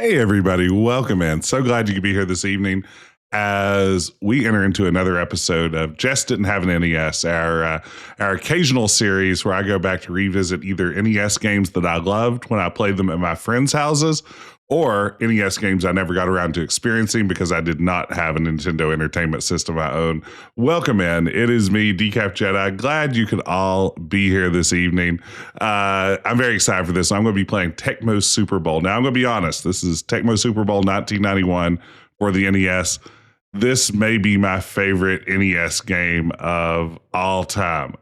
Hey, everybody. Welcome in. So glad you could be here this evening as we enter into another episode of Jess Didn't Have an NES, our occasional series where I go back to revisit either NES games that I loved when I played them at my friends' houses or NES games I never got around to experiencing because I did not have a Nintendo Entertainment System of my own. Welcome in. It is me, Decaf Jedi. Glad you could all be here this evening. I'm very excited for this. I'm going to be playing Tecmo Super Bowl. Now, I'm going to be honest. This is Tecmo Super Bowl 1991 for the NES. This may be my favorite NES game of all time.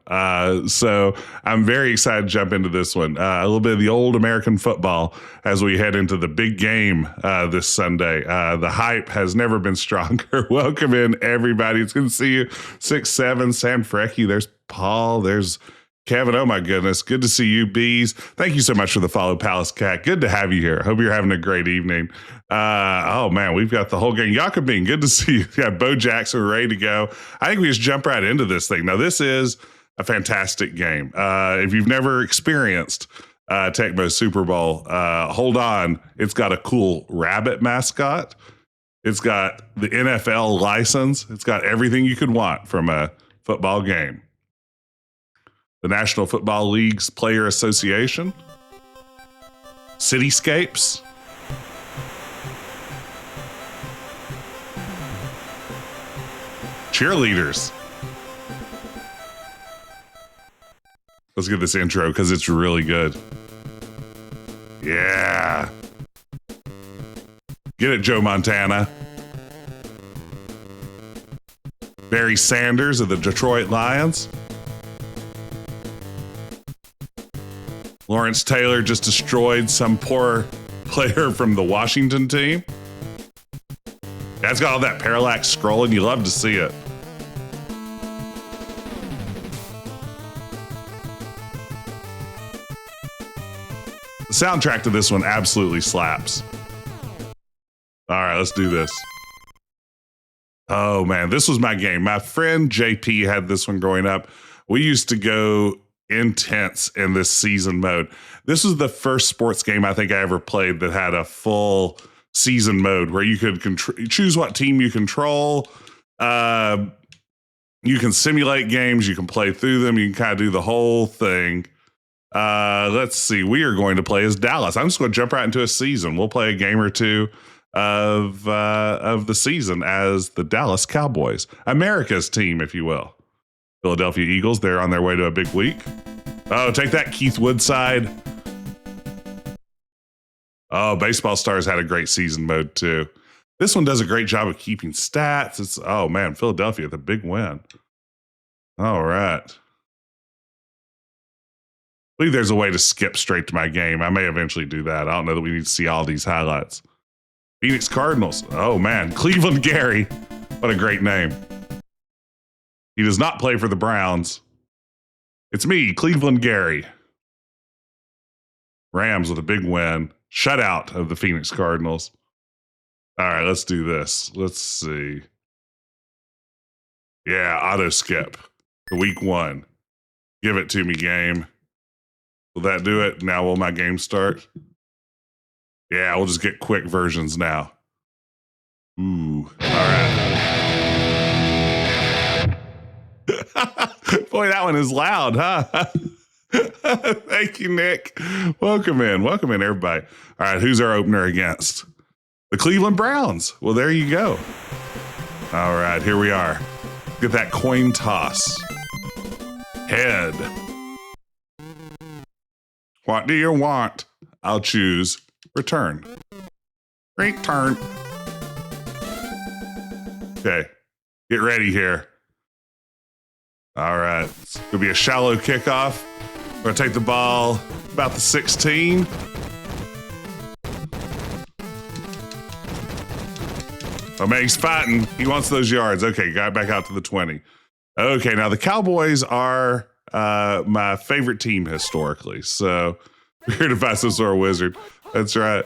So I'm very excited to jump into this one. A little bit of the old American football as we head into the big game this Sunday. The hype has never been stronger. Welcome in, everybody. It's good to see you. 6'7", Sam Frecky. There's Paul. There's Kevin, oh my goodness. Good to see you, Bees. Thank you so much for the follow, Palace Cat. Good to have you here. Hope you're having a great evening. Oh man, we've got the whole gang. Yakobine, good to see you. Yeah, Bo Jackson, ready to go. I think we just jump right into this thing. Now, this is a fantastic game. If you've never experienced Tecmo Super Bowl, hold on. It's got a cool rabbit mascot. It's got the NFL license. It's got everything you could want from a football game. The National Football League's Player Association, cityscapes, cheerleaders. Let's get this intro because it's really good. Yeah. Get it, Joe Montana. Barry Sanders of the Detroit Lions. Lawrence Taylor just destroyed some poor player from the Washington team. That's got all that parallax scrolling. You love to see it. The soundtrack to this one absolutely slaps. All right, let's do this. Oh, man, this was my game. My friend JP had this one growing up. We used to go intense in this season mode. This was the first sports game I think I ever played that had a full season mode where you could choose what team you control. You can simulate games. You can play through them. You can kind of do the whole thing. Let's see. We are going to play as Dallas. I'm just going to jump right into a season. We'll play a game or two of the season as the Dallas Cowboys, America's team, if you will. Philadelphia Eagles, they're on their way to a big week. Oh, take that, Keith Woodside. Oh, Baseball Stars had a great season mode, too. This one does a great job of keeping stats. Oh, man, Philadelphia, the big win. All right. I believe there's a way to skip straight to my game. I may eventually do that. I don't know that we need to see all these highlights. Phoenix Cardinals. Oh, man. Cleveland Gary. What a great name. He does not play for the Browns. It's me, Cleveland Gary. Rams with a big win. Shutout of the Phoenix Cardinals. All right, let's do this. Let's see. Yeah, auto skip. The week one. Give it to me, game. Will that do it? Now will my game start? Yeah, we'll just get quick versions now. Ooh, all right. Boy, that one is loud, huh? Thank you, Nick. Welcome in, everybody. All right, who's our opener against? The Cleveland Browns. Well, there you go. All right, here we are. Get that coin toss. Head. What do you want? I'll choose return. Return. Okay, get ready here. All right, it's going to be a shallow kickoff. We're going to take the ball about the 16. Oh, man, he's fighting. He wants those yards. Okay, got back out to the 20. Okay, now the Cowboys are my favorite team historically. So we're here to fight some sort of wizard. That's right.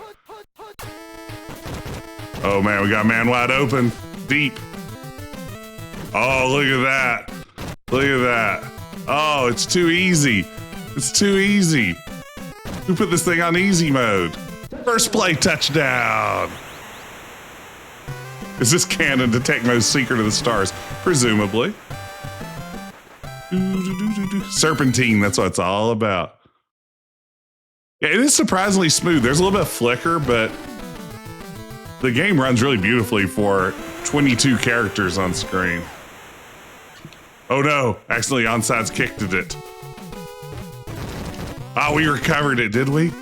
Oh, man, we got man wide open. Deep. Oh, look at that. Look at that. Oh, it's too easy. It's too easy. Who put this thing on easy mode? First play touchdown. Is this canon to Tecmo's Secret of the Stars? Presumably. Serpentine, that's what it's all about. Yeah, it is surprisingly smooth. There's a little bit of flicker, but the game runs really beautifully for 22 characters on screen. Oh no, accidentally onside kicked at it. Oh, we recovered it, did we?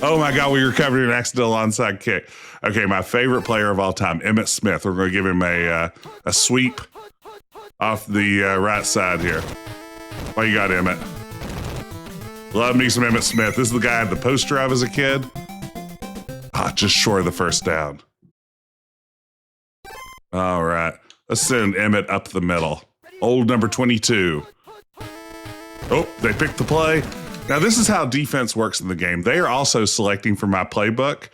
Oh my God, we recovered an accidental onside kick. Okay, my favorite player of all time, Emmitt Smith. We're going to give him a sweep off the right side here. What you got, Emmitt? Love me some Emmitt Smith. This is the guy I had the poster of as a kid. Just short of the first down. All right, let's send Emmitt up the middle. Old number 22. Oh, they picked the play. Now, this is how defense works in the game. They are also selecting from my playbook.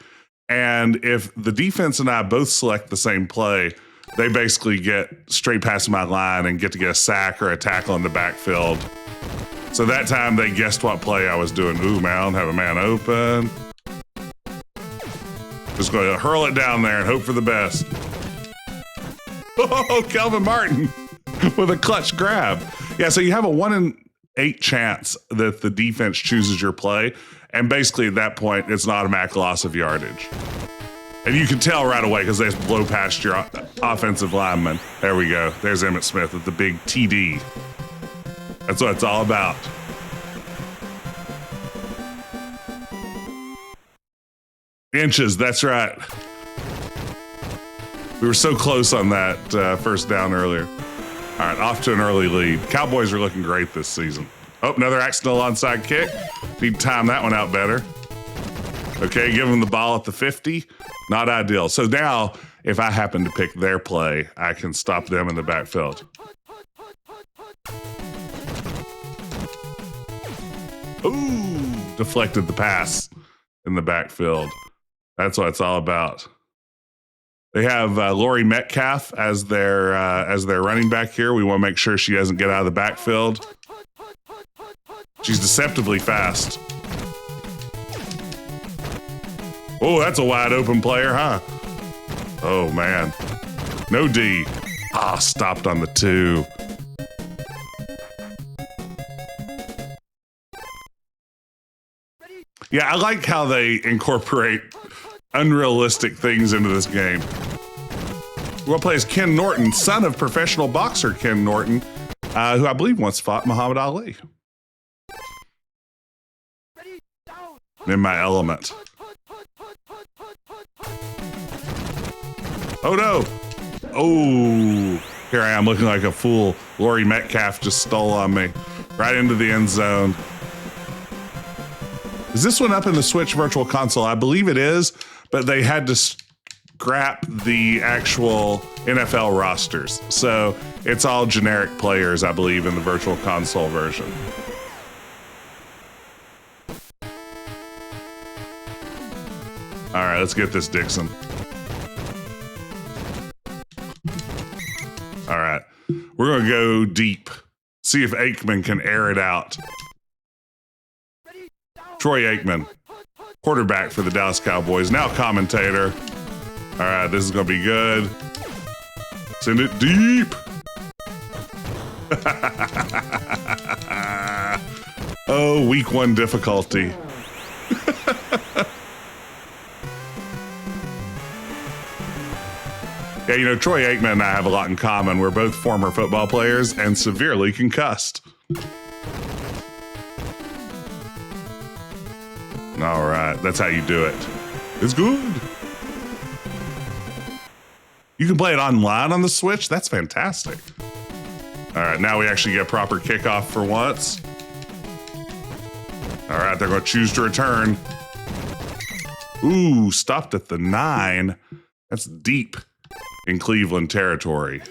And if the defense and I both select the same play, they basically get straight past my line and get to get a sack or a tackle in the backfield. So that time they guessed what play I was doing. Ooh, man, I don't have a man open. Just going to hurl it down there and hope for the best. Oh, Kelvin Martin with a clutch grab. Yeah, so you have a 1 in 8 chance that the defense chooses your play. And basically at that point, it's an automatic loss of yardage. And you can tell right away because they just blow past your offensive lineman. There we go. There's Emmitt Smith with the big TD. That's what it's all about. Inches, that's right. We were so close on that first down earlier. All right, off to an early lead. Cowboys are looking great this season. Oh, another accidental onside kick. Need to time that one out better. Okay, give them the ball at the 50. Not ideal. So now, if I happen to pick their play, I can stop them in the backfield. Ooh, deflected the pass in the backfield. That's what it's all about. They have Lori Metcalf as their running back here. We want to make sure she doesn't get out of the backfield. She's deceptively fast. Oh, that's a wide open player, huh? Oh, man. No D. Stopped on the 2. Yeah, I like how they incorporate unrealistic things into this game. We'll play as Ken Norton, son of professional boxer Ken Norton, who I believe once fought Muhammad Ali. In my element. Oh no! Oh, here I am looking like a fool. Lori Metcalf just stole on me. Right into the end zone. Is this one up in the Switch Virtual Console? I believe it is, but they had to scrap the actual NFL rosters. So it's all generic players, I believe, in the Virtual Console version. All right, let's get this, Dixon. All right, we're going to go deep. See if Aikman can air it out. Troy Aikman, quarterback for the Dallas Cowboys, now commentator. All right, this is going to be good. Send it deep. Oh, week 1 difficulty. Yeah, you know, Troy Aikman and I have a lot in common. We're both former football players and severely concussed. All right, that's how you do it. It's good. You can play it online on the Switch? That's fantastic. All right, now we actually get proper kickoff for once. All right, they're going to choose to return. Ooh, stopped at the 9. That's deep in Cleveland territory.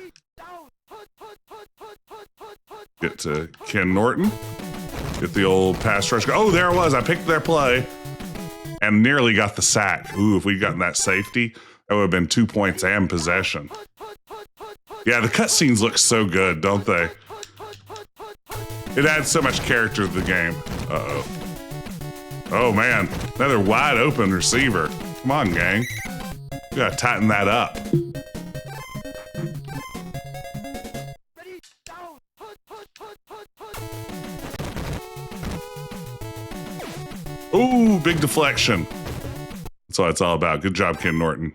Get to Ken Norton. Get the old pass rush. Oh, there it was. I picked their play and nearly got the sack. Ooh, if we'd gotten that safety, that would have been 2 points and possession. Yeah, the cutscenes look so good, don't they? It adds so much character to the game. Uh-oh. Oh man, another wide open receiver. Come on, gang. We gotta tighten that up. Ooh, big deflection. That's what it's all about. Good job, Ken Norton.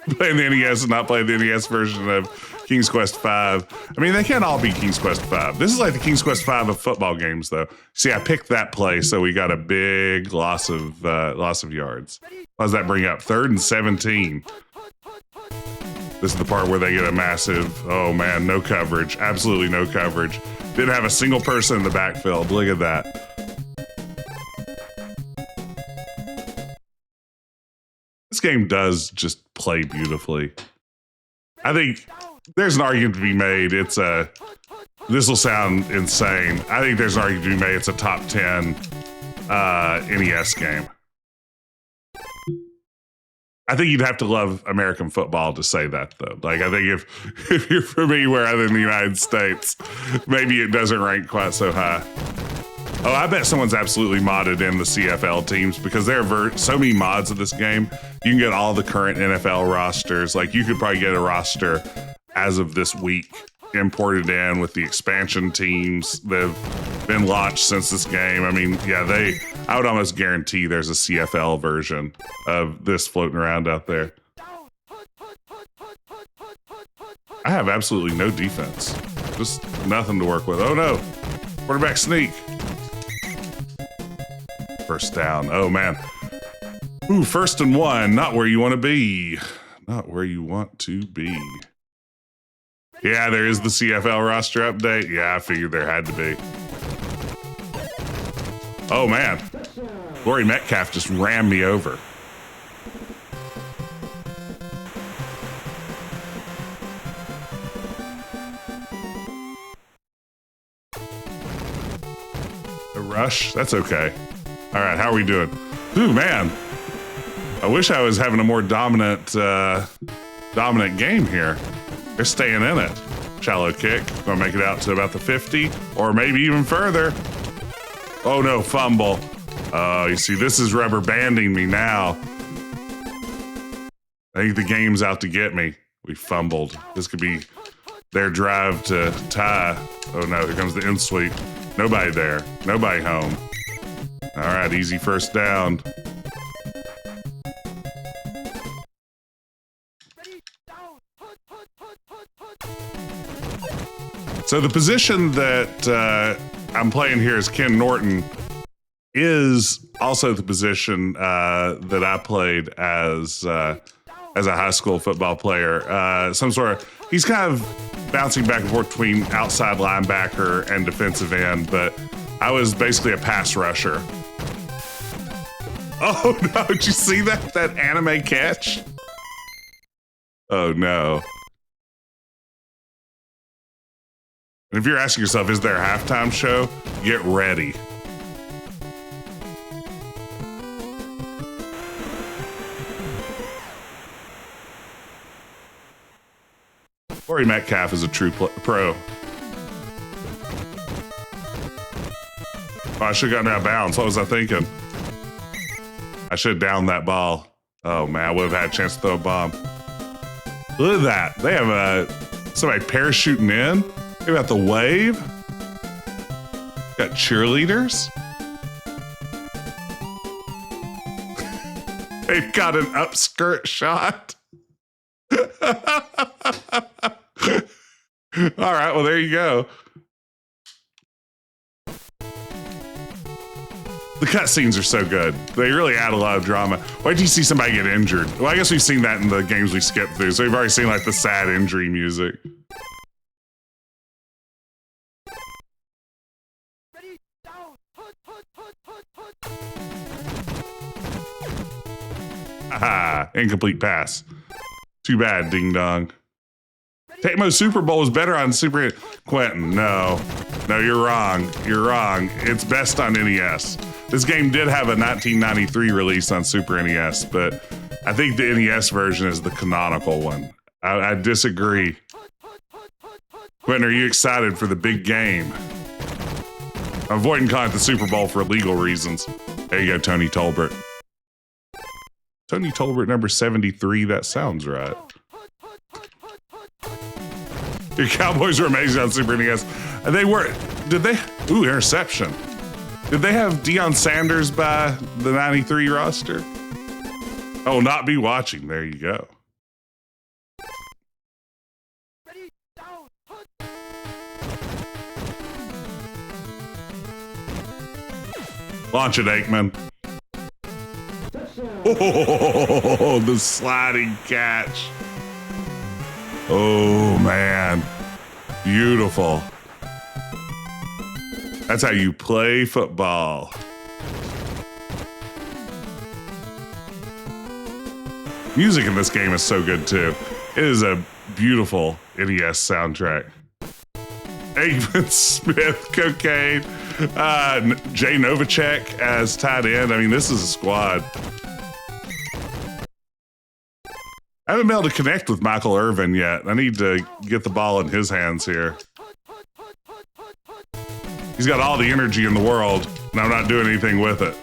Playing the NES and not playing the NES version of King's Quest V. I mean, they can't all be King's Quest V. This is like the King's Quest V of football games, though. See, I picked that play, so we got a big loss of yards. What does that bring up? 3rd and 17. This is the part where they get a massive, oh man, no coverage. Absolutely no coverage. Didn't have a single person in the backfield. Look at that. This game does just play beautifully. I think there's an argument to be made. This will sound insane. I think there's an argument to be made. It's a top 10 NES game. I think you'd have to love American football to say that, though. Like, I think if you're from anywhere other than the United States, maybe it doesn't rank quite so high. Oh, I bet someone's absolutely modded in the CFL teams because there are so many mods of this game. You can get all the current NFL rosters. Like, you could probably get a roster as of this week imported in with the expansion teams that have been launched since this game. I mean, yeah, I would almost guarantee there's a CFL version of this floating around out there. I have absolutely no defense. Just nothing to work with. Oh no, quarterback sneak. First down. Oh man. Ooh, 1st and 1. Not where you want to be. Not where you want to be. Yeah, there is the CFL roster update. Yeah, I figured there had to be. Oh man. Troy Metcalf just rammed me over. A rush? That's okay. All right, how are we doing? Ooh, man. I wish I was having a more dominant game here. They're staying in it. Shallow kick. Gonna make it out to about the 50, or maybe even further. Oh no, fumble. Oh, you see, this is rubber banding me now. I think the game's out to get me. We fumbled. This could be their drive to tie. Oh no, here comes the in sweep. Nobody there. Nobody home. All right, easy first down. So the position that I'm playing here as Ken Norton is also the position that I played as a high school football player. He's kind of bouncing back and forth between outside linebacker and defensive end, but I was basically a pass rusher. Oh no, did you see that anime catch? Oh no. And if you're asking yourself, is there a halftime show? Get ready. Troy Metcalf is a true pro. Oh, I should have gotten out of bounds. What was I thinking? I should have downed that ball. Oh man, I would have had a chance to throw a bomb. Look at that. They have somebody parachuting in. They got the wave. Got cheerleaders. They've got an upskirt shot. All right, well, there you go. The cutscenes are so good. They really add a lot of drama. Why did you see somebody get injured? Well, I guess we've seen that in the games we skipped through, so we've already seen like the sad injury music. Haha, incomplete pass. Too bad, ding dong. Tecmo Super Bowl is better on Super Quentin. No, you're wrong. You're wrong. It's best on NES. This game did have a 1993 release on Super NES, but I think the NES version is the canonical one. I disagree. Quentin, are you excited for the big game? I'm avoiding calling it the Super Bowl for legal reasons. There you go, Tony Tolbert. Tony Tolbert, number 73. That sounds right. Your Cowboys were amazing on Super NES. They were. Did they? Ooh, interception. Did they have Deion Sanders by the 93 roster? I will not be watching. There you go. Launch it, Aikman. Oh, the sliding catch. Oh, man. Beautiful. That's how you play football. Music in this game is so good, too. It is a beautiful NES soundtrack. Emmitt Smith, cocaine. Jay Novacek as tight end. I mean, this is a squad. I haven't been able to connect with Michael Irvin yet. I need to get the ball in his hands here. He's got all the energy in the world, and I'm not doing anything with it.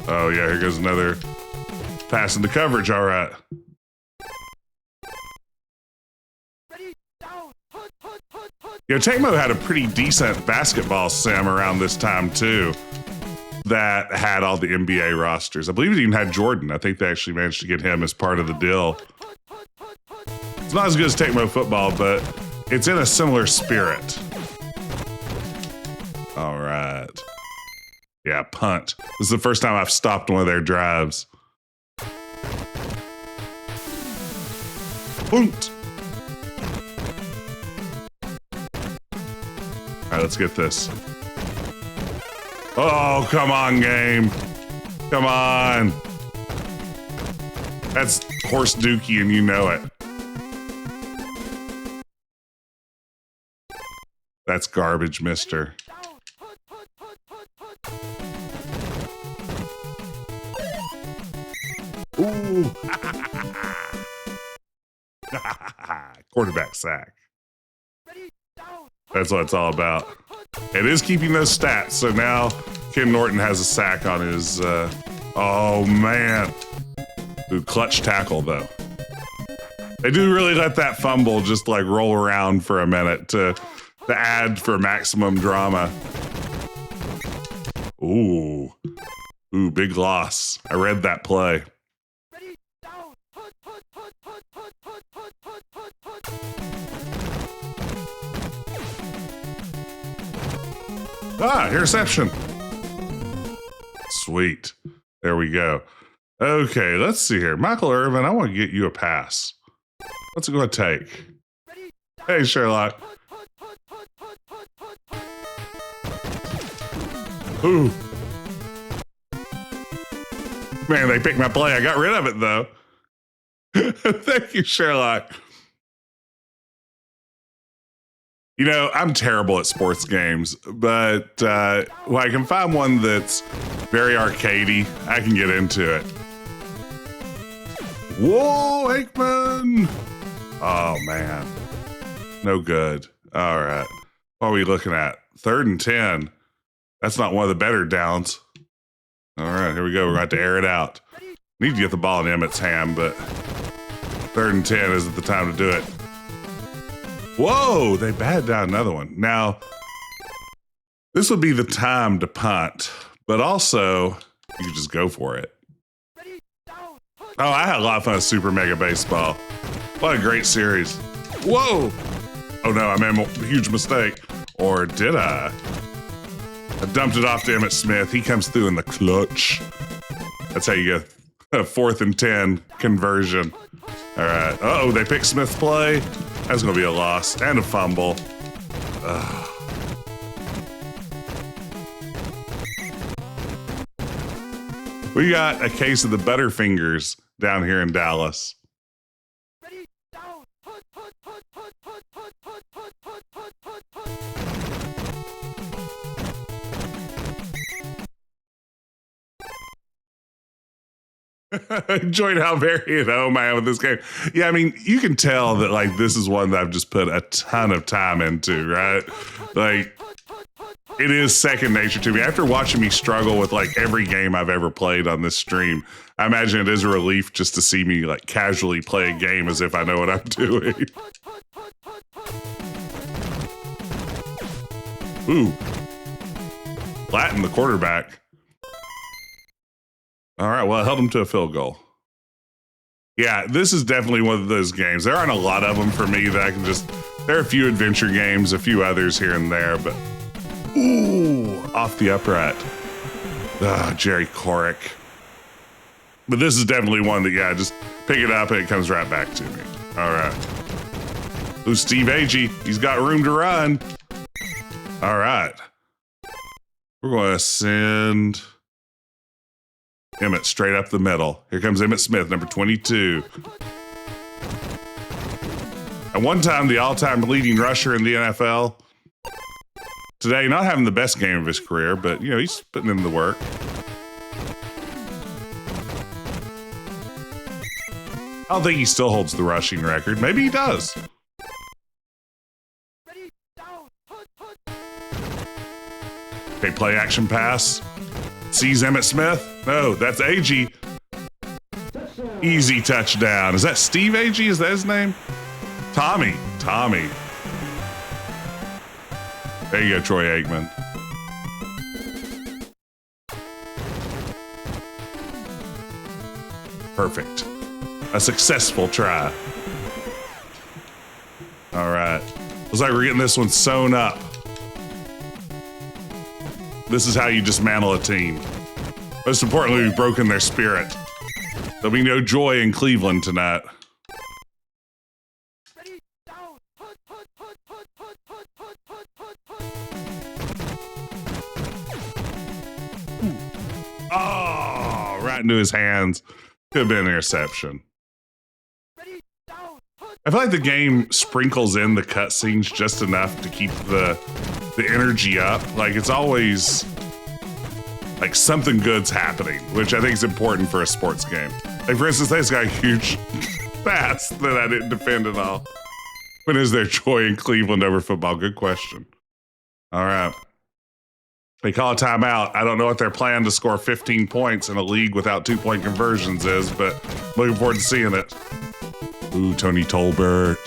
Oh, yeah, here goes another pass into coverage. All right. Tecmo had a pretty decent basketball sim around this time, too, that had all the NBA rosters. I believe it even had Jordan. I think they actually managed to get him as part of the deal. It's not as good as Tecmo football, but it's in a similar spirit. All right. Yeah, punt. This is the first time I've stopped one of their drives. Punt. All right, let's get this. Oh, come on, game. Come on. That's horse dookie and you know it. That's garbage, mister. Ooh. Quarterback sack. That's what it's all about. It is keeping those stats. So now Ken Norton has a sack on his, oh man. Ooh, clutch tackle though. They do really let that fumble just like roll around for a minute to add for maximum drama. Ooh. Ooh, big loss. I read that play. Ah, interception. Sweet. There we go. Okay, let's see here. Michael Irvin, I want to get you a pass. What's it going to take? Hey, Sherlock. Ooh. Man, they picked my play. I got rid of it, though. Thank you, Sherlock. You know, I'm terrible at sports games, but when I can find one that's very arcadey, I can get into it. Whoa, Aikman! Oh, man. No good. All right. What are we looking at? 3rd and 10. That's not one of the better downs. All right, here we go. We're going to have to air it out. Need to get the ball in Emmitt's hand, but 3rd and 10 isn't the time to do it. Whoa, they batted down another one. Now, this would be the time to punt, but also you could just go for it. Oh, I had a lot of fun with Super Mega Baseball. What a great series. Whoa. Oh no, I made a huge mistake. Or did I? I dumped it off to Emmitt Smith. He comes through in the clutch. That's how you get a 4th and 10 conversion. All right. Uh-oh, they picked Smith's play. That's going to be a loss and a fumble. Ugh. We got a case of the Butterfingers down here in Dallas. I enjoyed how very at home I am with this game. Yeah, I mean, you can tell that like this is one that I've just put a ton of time into, right? Like, It is second nature to me. After watching me struggle with like every game I've ever played on this stream, I imagine it is a relief just to see me like casually play a game as if I know what I'm doing. Ooh. Flatten the quarterback. All right, well, I held him to a field goal. Yeah, this is definitely one of those games. There aren't a lot of them for me that I can just... There are a few adventure games, a few others here and there, but... Ooh, off the upright. Jerry Corrick. But this is definitely one that, yeah, just pick it up and it comes right back to me. All right. Ooh, Steve Agee. He's got room to run. All right. We're going to send Emmitt straight up the middle. Here comes Emmitt Smith, number 22. At one time, the all-time leading rusher in the NFL. Today, not having the best game of his career, but, you know, he's putting in the work. I don't think he still holds the rushing record. Maybe he does. Okay, play action pass. Sees Emmitt Smith. No, that's Agee. Easy touchdown. Is that Steve Agee? Is that his name? Tommy. There you go, Troy Aikman. Perfect. A successful try. All right. Looks like we're getting this one sewn up. This is how you dismantle a team. Most importantly, we've broken their spirit. There'll be no joy in Cleveland tonight. Oh, right into his hands. Could have been an interception. I feel like the game sprinkles in the cutscenes just enough to keep the energy up. Like, it's always like something good's happening, which I think is important for a sports game. Like, for instance, this got a huge pass that I didn't defend at all. When is there joy in Cleveland over football? Good question. All right. They call a timeout. I don't know what their plan to score 15 points in a league without 2-point conversions is, but looking forward to seeing it. Ooh, Tony Tolbert.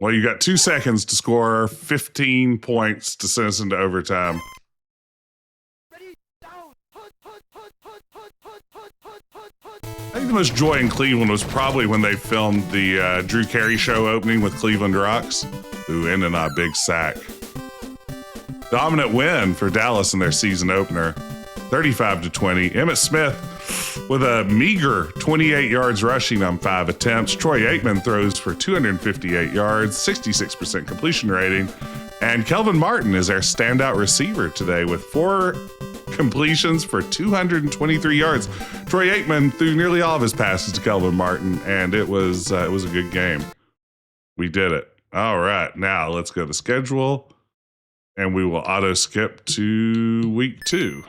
Well, you got 2 seconds to score 15 points to send us into overtime. I think the most joy in Cleveland was probably when they filmed the Drew Carey show opening with Cleveland Rocks. Ooh, ending on a big sack. Dominant win for Dallas in their season opener, 35-20. Emmitt Smith with a meager 28 yards rushing on 5 attempts. Troy Aikman throws for 258 yards, 66% completion rating. And Kelvin Martin is our standout receiver today with 4 completions for 223 yards. Troy Aikman threw nearly all of his passes to Kelvin Martin, and it was a good game. We did it. All right, now let's go to the schedule, and we will auto skip to week 2.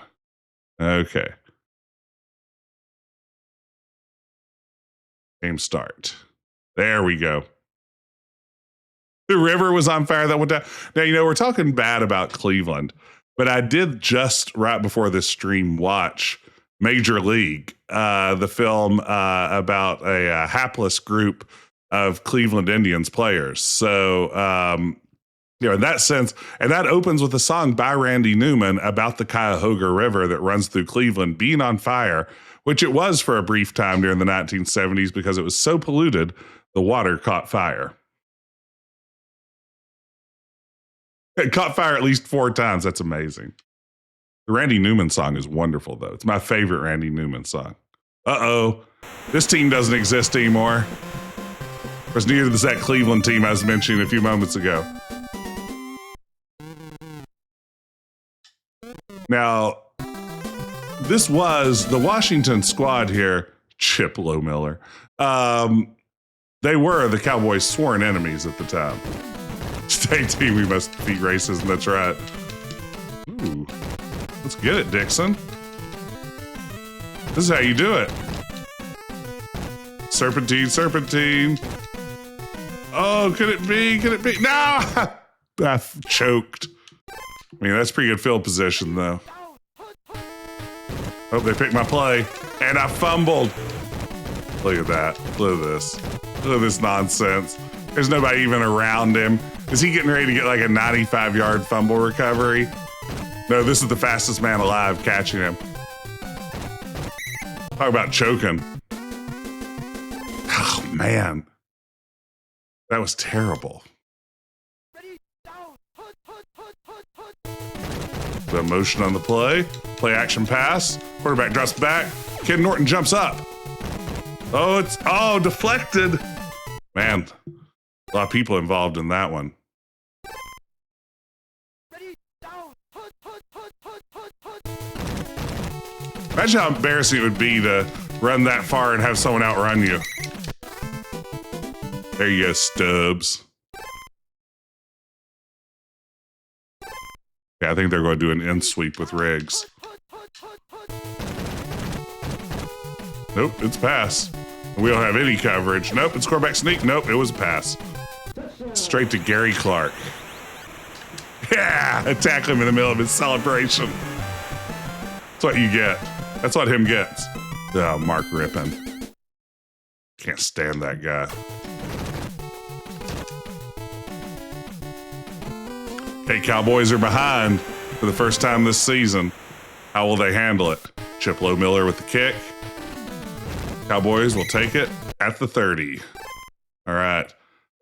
Okay. Game start. There we go. The river was on fire. That went down. Now, you know, we're talking bad about Cleveland, but I did just right before this stream watch Major League, the film about a hapless group of Cleveland Indians players. So, you know, in that sense, and that opens with a song by Randy Newman about the Cuyahoga River that runs through Cleveland being on fire, which it was for a brief time during the 1970s because it was so polluted, the water caught fire. It caught fire at least 4 times. That's amazing. The Randy Newman song is wonderful, though. It's my favorite Randy Newman song. Uh-oh. This team doesn't exist anymore. Of course, neither does that Cleveland team I was mentioning a few moments ago. Now, this was the Washington squad here, Chip Lomiller. They were the Cowboys' sworn enemies at the time. Stay tuned, we must defeat racism, that's right. Ooh, let's get it, Dixon. This is how you do it. Serpentine, serpentine. Oh, could it be? No! choked. I mean, that's pretty good field position, though. Oh, they picked my play, and I fumbled. Look at that. Look at this. Look at this nonsense. There's nobody even around him. Is he getting ready to get like a 95-yard fumble recovery? No, this is the fastest man alive catching him. Talk about choking. Oh, man. That was terrible. The motion on the play. Play action pass. Quarterback drops back. Ken Norton jumps up. Oh, deflected. Man, a lot of people involved in that one. Imagine how embarrassing it would be to run that far and have someone outrun you. There you go, Stubbs. Yeah, I think they're going to do an end sweep with Riggs. Nope, it's pass. We don't have any coverage. Nope, it's quarterback sneak. Nope, it was a pass. Straight to Gary Clark. Yeah, attack him in the middle of his celebration. That's what you get. That's what him gets. Oh, Mark Rippon. Can't stand that guy. Hey, Cowboys are behind for the first time this season. How will they handle it? Chiplo Miller with the kick. Cowboys will take it at the 30. All right.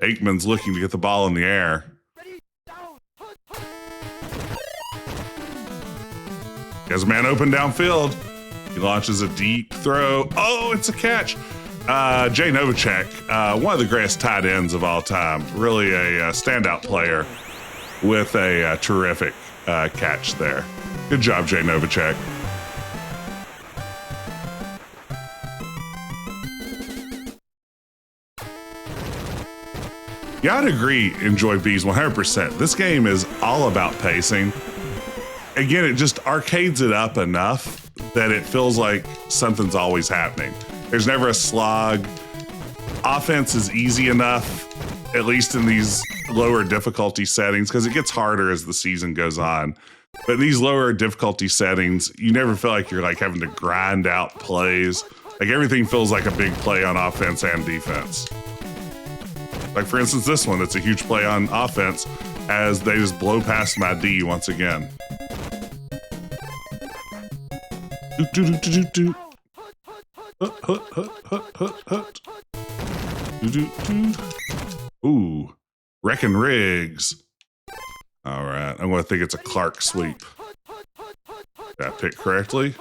Aikman's looking to get the ball in the air. He has a man open downfield. He launches a deep throw. Oh, it's a catch. Jay Novacek, one of the greatest tight ends of all time. Really a standout player with a terrific catch there. Good job, Jay Novacek. Yeah, I'd agree, Enjoy Bees 100%. This game is all about pacing. Again, it just arcades it up enough that it feels like something's always happening. There's never a slog. Offense is easy enough, at least in these lower difficulty settings, because it gets harder as the season goes on. But these lower difficulty settings, you never feel like you're like having to grind out plays. Like everything feels like a big play on offense and defense. Like for instance, this one, that's a huge play on offense as they just blow past my D once again. Ooh, Wrecking Riggs. All right, I'm going to think it's a Clark sweep. That picked correctly.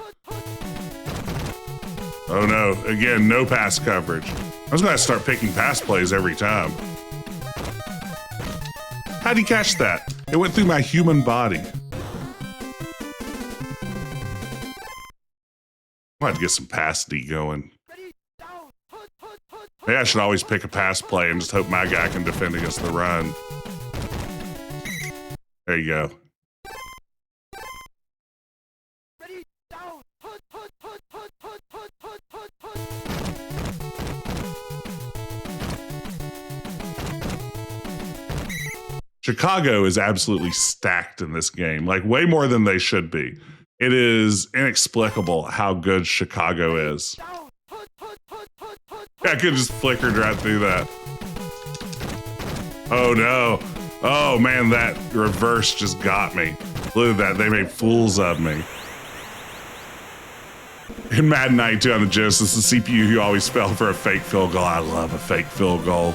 Oh no, again, no pass coverage. I was going to start picking pass plays every time. How'd he catch that? It went through my human body. I had to get some pass D going. Maybe I should always pick a pass play and just hope my guy can defend against the run. There you go. Chicago is absolutely stacked in this game, like way more than they should be. It is inexplicable how good Chicago is. Yeah, I could have just flickered right through that. Oh no. Oh man, that reverse just got me. Look at that, they made fools of me. In Madden 92 on the Genesis, the CPU who always fell for a fake field goal. I love a fake field goal.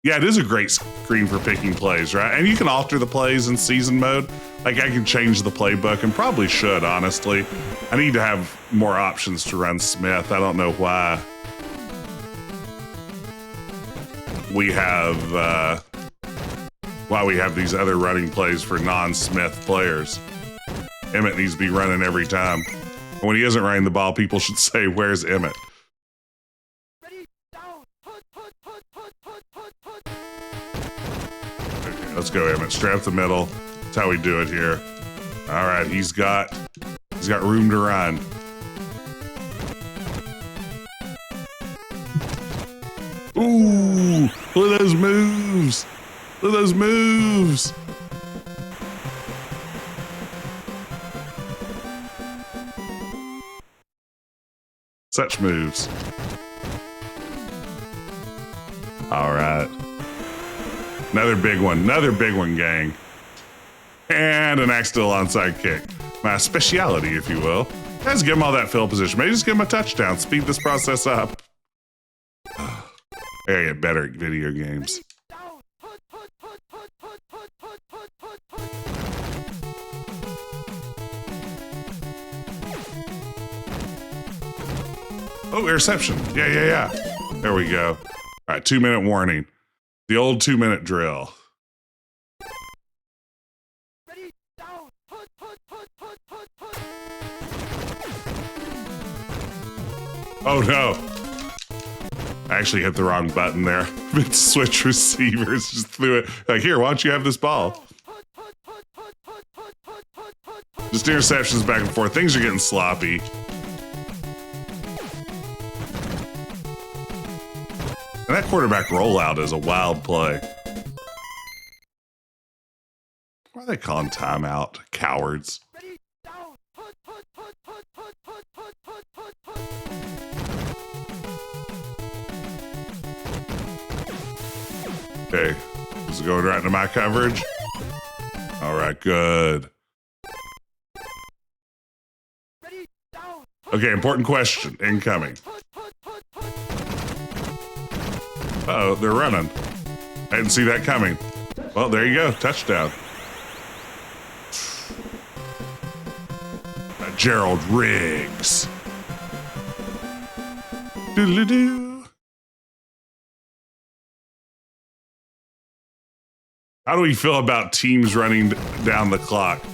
Yeah, it is a great screen for picking plays, right? And you can alter the plays in season mode. Like I can change the playbook and probably should, honestly. I need to have more options to run Smith. I don't know why we have these other running plays for non-Smith players. Emmitt needs to be running every time. And when he isn't running the ball, people should say, "Where's Emmitt?" Okay, let's go, Emmitt. Straight up the middle. That's how we do it here. All right, he's got room to run. Ooh, Look at those moves. Look at those moves. Such moves. All right. Another big one, gang. And an accidental onside kick. My speciality, if you will. Let's give him all that field position. Maybe just give him a touchdown. Speed this process up. I gotta get better at video games. Oh, interception. Yeah. There we go. All right, 2-minute warning. The old 2-minute drill. Oh no. I actually hit the wrong button there. Switch receivers, just threw it. Like, here, why don't you have this ball? Just interceptions back and forth. Things are getting sloppy. And that quarterback rollout is a wild play. Why are they calling timeout? Cowards. Okay, is it going right into my coverage? All right, good. Okay, important question incoming. Uh-oh, they're running. I didn't see that coming. Well, there you go, touchdown. Gerald Riggs. Doodle-doo. How do we feel about teams running down the clock?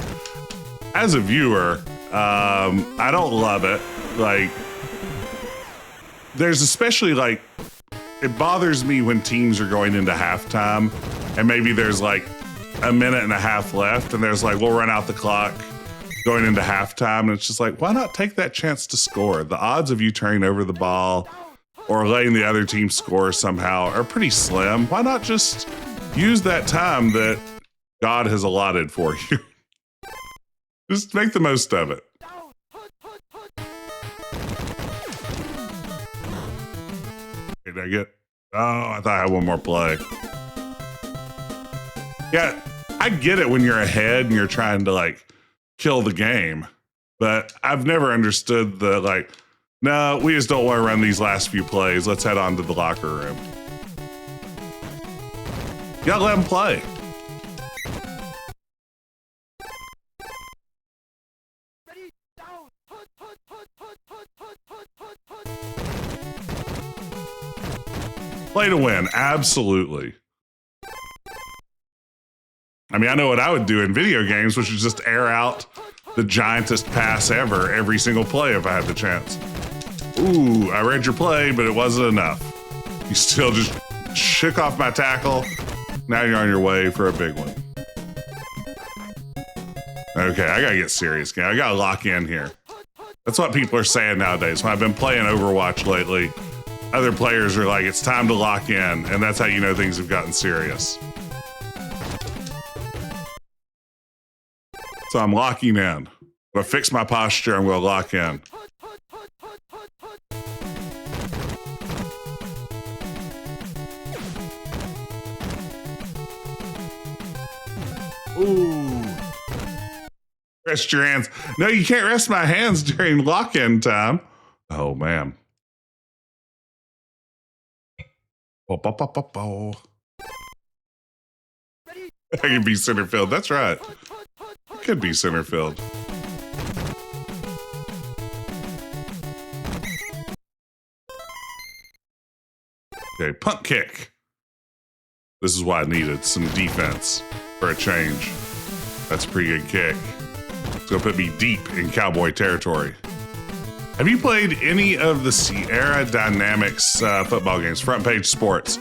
As a viewer, I don't love it. Like, there's especially like, it bothers me when teams are going into halftime and maybe there's like a minute and a half left and there's like, we'll run out the clock going into halftime. And it's just like, why not take that chance to score? The odds of you turning over the ball or letting the other team score somehow are pretty slim. Why not just use that time that God has allotted for you? Just make the most of it. Did I get? Oh, I thought I had one more play. Yeah, I get it when you're ahead and you're trying to like kill the game, but I've never understood the like, no, we just don't want to run these last few plays. Let's head on to the locker room. You gotta let them play. Play to win, absolutely. I mean, I know what I would do in video games, which is just air out the giantest pass ever every single play if I had the chance. Ooh, I read your play, but it wasn't enough. You still just shook off my tackle. Now you're on your way for a big one. Okay, I gotta get serious, gang. I gotta lock in here. That's what people are saying nowadays. When I've been playing Overwatch lately, other players are like, it's time to lock in, and that's how you know things have gotten serious. So I'm locking in. I'm gonna fix my posture, I'm gonna lock in. Ooh. Rest your hands. No, you can't rest my hands during lock-in time. Oh, man. I can be center field. That's right. It could be center field. Okay, punt kick. This is what I needed. Some defense for a change. That's a pretty good kick. It's gonna put me deep in Cowboy territory. Have you played any of the Sierra Dynamics football games, Front Page Sports?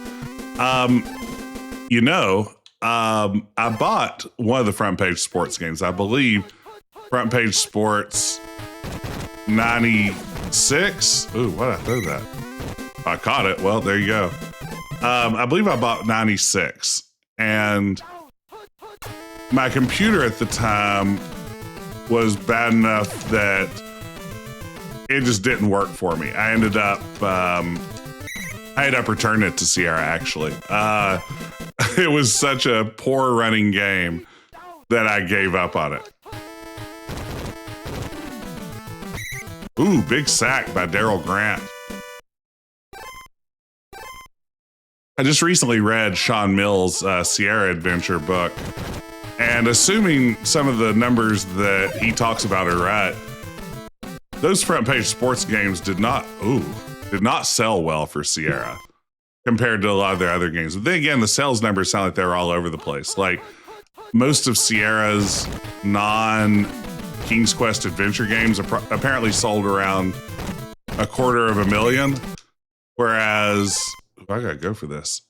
I bought one of the Front Page Sports games. I believe Front Page Sports 96. Ooh, why'd I throw that? I caught it. Well, there you go. I believe I bought 96, and my computer at the time was bad enough that it just didn't work for me. I ended up returning it to Sierra, actually. It was such a poor running game that I gave up on it. Ooh, big sack by Daryl Grant. I just recently read Sean Mills' Sierra Adventure book, and assuming some of the numbers that he talks about are right, those front page sports games did not sell well for Sierra compared to a lot of their other games. But then again, the sales numbers sound like they were all over the place. Like most of Sierra's non-King's Quest adventure games apparently sold around 250,000, whereas I gotta go for this.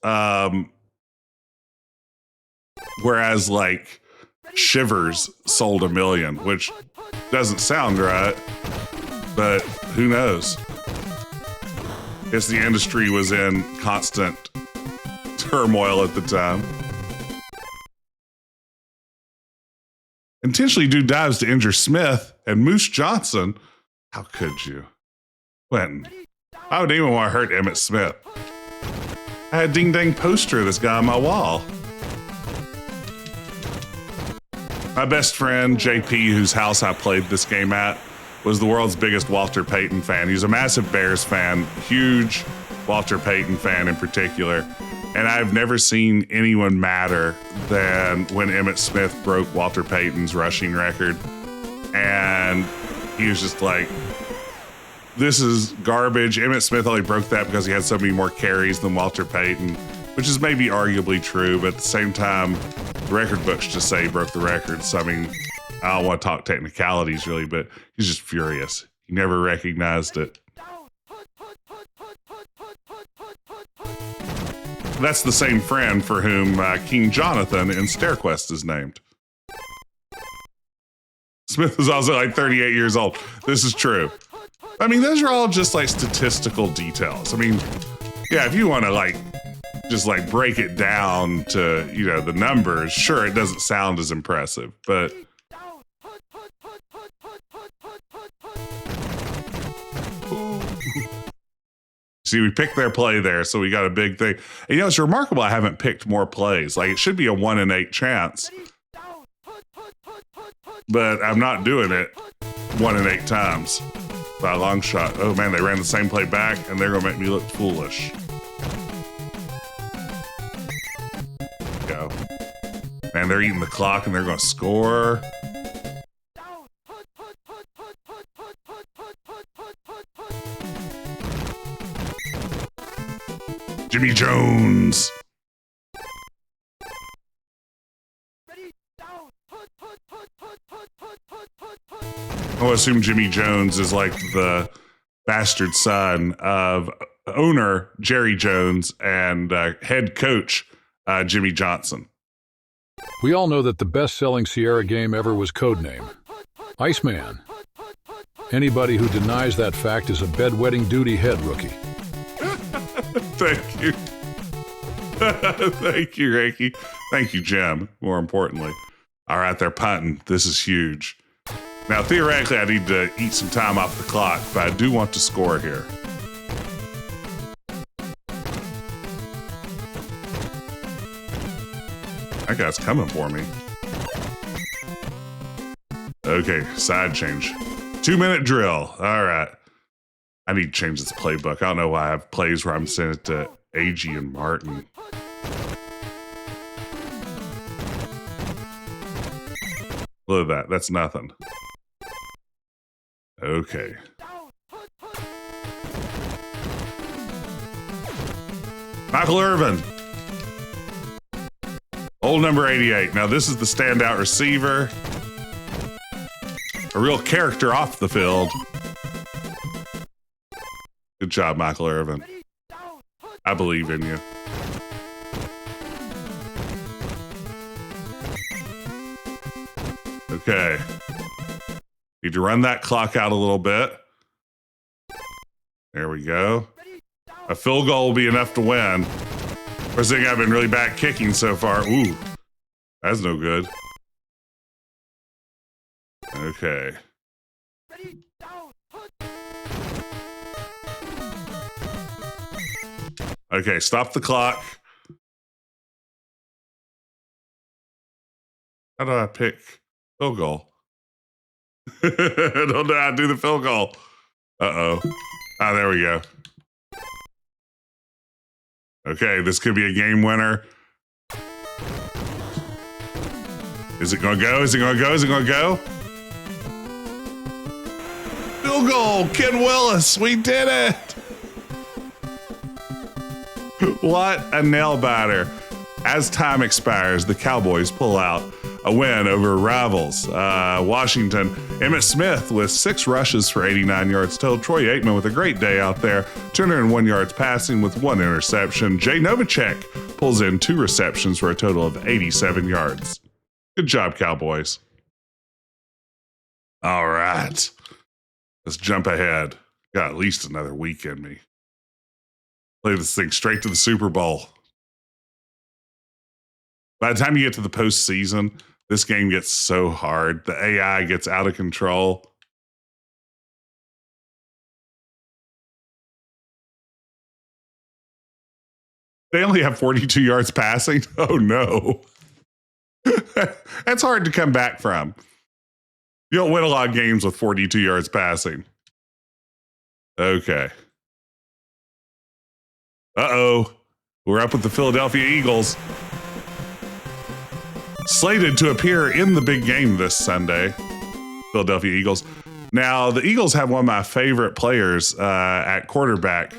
Whereas like Shivers sold 1 million, which doesn't sound right, but who knows? Guess the industry was in constant turmoil at the time. Intentionally do dives to injure Smith and Moose Johnson. How could you? Quentin, I would even want to hurt Emmitt Smith. I had a ding-dang poster of this guy on my wall. My best friend, JP, whose house I played this game at, was the world's biggest Walter Payton fan. He's a massive Bears fan, huge Walter Payton fan in particular. And I've never seen anyone madder than when Emmitt Smith broke Walter Payton's rushing record. And he was just like, this is garbage. Emmitt Smith only broke that because he had so many more carries than Walter Payton, which is maybe arguably true, but at the same time, the record books just say he broke the record. So, I mean, I don't want to talk technicalities really, but he's just furious. He never recognized it. That's the same friend for whom King Jonathan in StairQuest is named. Smith is also like 38 years old. This is true. I mean, those are all just like statistical details. I mean, yeah, if you want to like just like break it down to, you know, the numbers, sure, it doesn't sound as impressive, but see, we picked their play there, so we got a big thing. And, you know, it's remarkable I haven't picked more plays. Like, it should be a 1 in 8 chance. But I'm not doing it 1 in 8 times by a long shot. Oh, man, they ran the same play back, and they're going to make me look foolish. Go. Man, they're eating the clock, and they're going to score. Jimmy Jones. I assume Jimmy Jones is like the bastard son of owner Jerry Jones and head coach Jimmy Johnson. We all know that the best-selling Sierra game ever was Codename Iceman. Anybody who denies that fact is a bedwetting duty head rookie. Thank you. Thank you, Reiki. Thank you, Jim, more importantly. All right, they're punting. This is huge. Now, theoretically, I need to eat some time off the clock, but I do want to score here. That guy's coming for me. Okay, side change. 2-minute drill. All right. I need to change this playbook. I don't know why I have plays where I'm sending it to AG and Martin. Look at that. That's nothing. Okay. Michael Irvin. Old number 88. Now this is the standout receiver. A real character off the field. Good job, Michael Irvin. I believe in you. Okay. Need to run that clock out a little bit. There we go. A field goal will be enough to win. First thing, I've been really bad kicking so far. Ooh, that's no good. Okay. Okay, stop the clock. How do I pick field goal? I don't know how to do the field goal. Uh-oh. Ah, there we go. Okay, this could be a game winner. Is it gonna go? Is it gonna go? Is it gonna go? Field goal, Ken Willis, we did it! What a nail biter. As time expires, the Cowboys pull out a win over rivals. Washington, Emmitt Smith with 6 rushes for 89 yards total. Troy Aikman with a great day out there. 201 yards passing with 1 interception. Jay Novacek pulls in 2 receptions for a total of 87 yards. Good job, Cowboys. All right. Let's jump ahead. Got at least another week in me. Play this thing straight to the Super Bowl. By the time you get to the postseason, this game gets so hard. The AI gets out of control. They only have 42 yards passing. Oh, no. That's hard to come back from. You don't win a lot of games with 42 yards passing. Okay. Uh-oh. We're up with the Philadelphia Eagles. Slated to appear in the big game this Sunday. Philadelphia Eagles. Now, the Eagles have one of my favorite players at quarterback.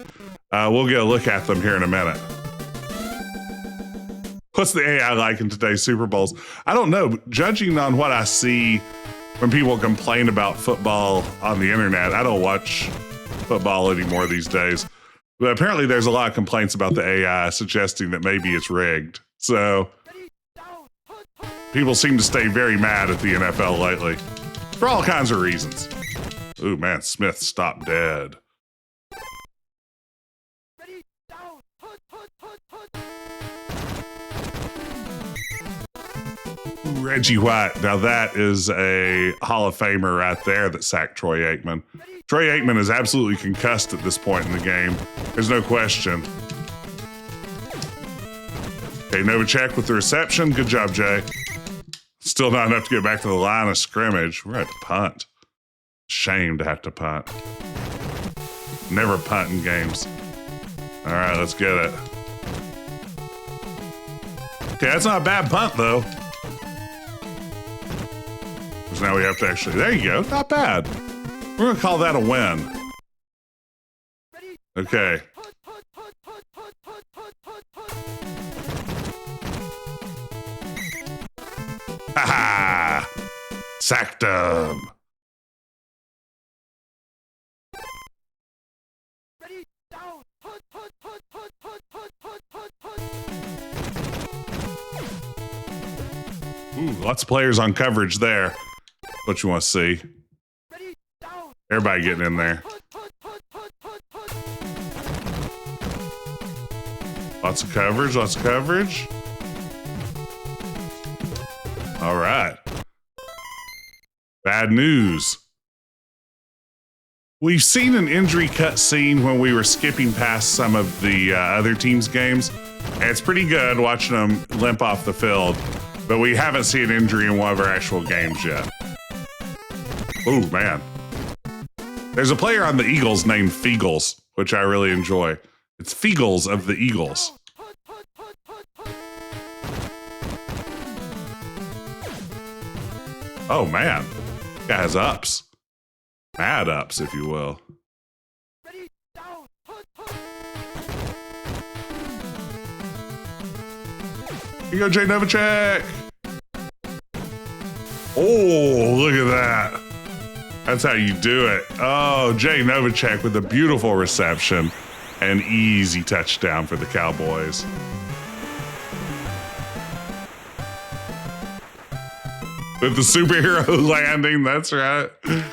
We'll get a look at them here in a minute. What's the AI like in today's Super Bowls? I don't know. Judging on what I see when people complain about football on the internet, I don't watch football anymore these days. But apparently there's a lot of complaints about the AI suggesting that maybe it's rigged. So people seem to stay very mad at the NFL lately for all kinds of reasons. Ooh, man, Smith stopped dead. Ooh, Reggie White. Now that is a Hall of Famer right there that sacked Troy Aikman. Troy Aikman is absolutely concussed at this point in the game. There's no question. Okay, Novacek with the reception. Good job, Jay. Still not enough to get back to the line of scrimmage. We're at the punt. Shame to have to punt. Never punt in games. All right, let's get it. Okay, that's not a bad punt, though. Because now we have to actually... There you go. Not bad. We're going to call that a win. Okay. Ha ha! Sacked him. Ooh, lots of players on coverage there. What you want to see? Everybody getting in there. Lots of coverage, lots of coverage. All right. Bad news. We've seen an injury cut scene when we were skipping past some of the other teams' games. And it's pretty good watching them limp off the field. But we haven't seen an injury in one of our actual games yet. Ooh, man. There's a player on the Eagles named Feagles, which I really enjoy. It's Feagles of the Eagles. Oh, man. Guy has ups. Mad ups, if you will. Here you go, Jay Novacek. Oh, look at that. That's how you do it. Oh, Jay Novacek with a beautiful reception. An easy touchdown for the Cowboys. With the superhero landing, that's right. I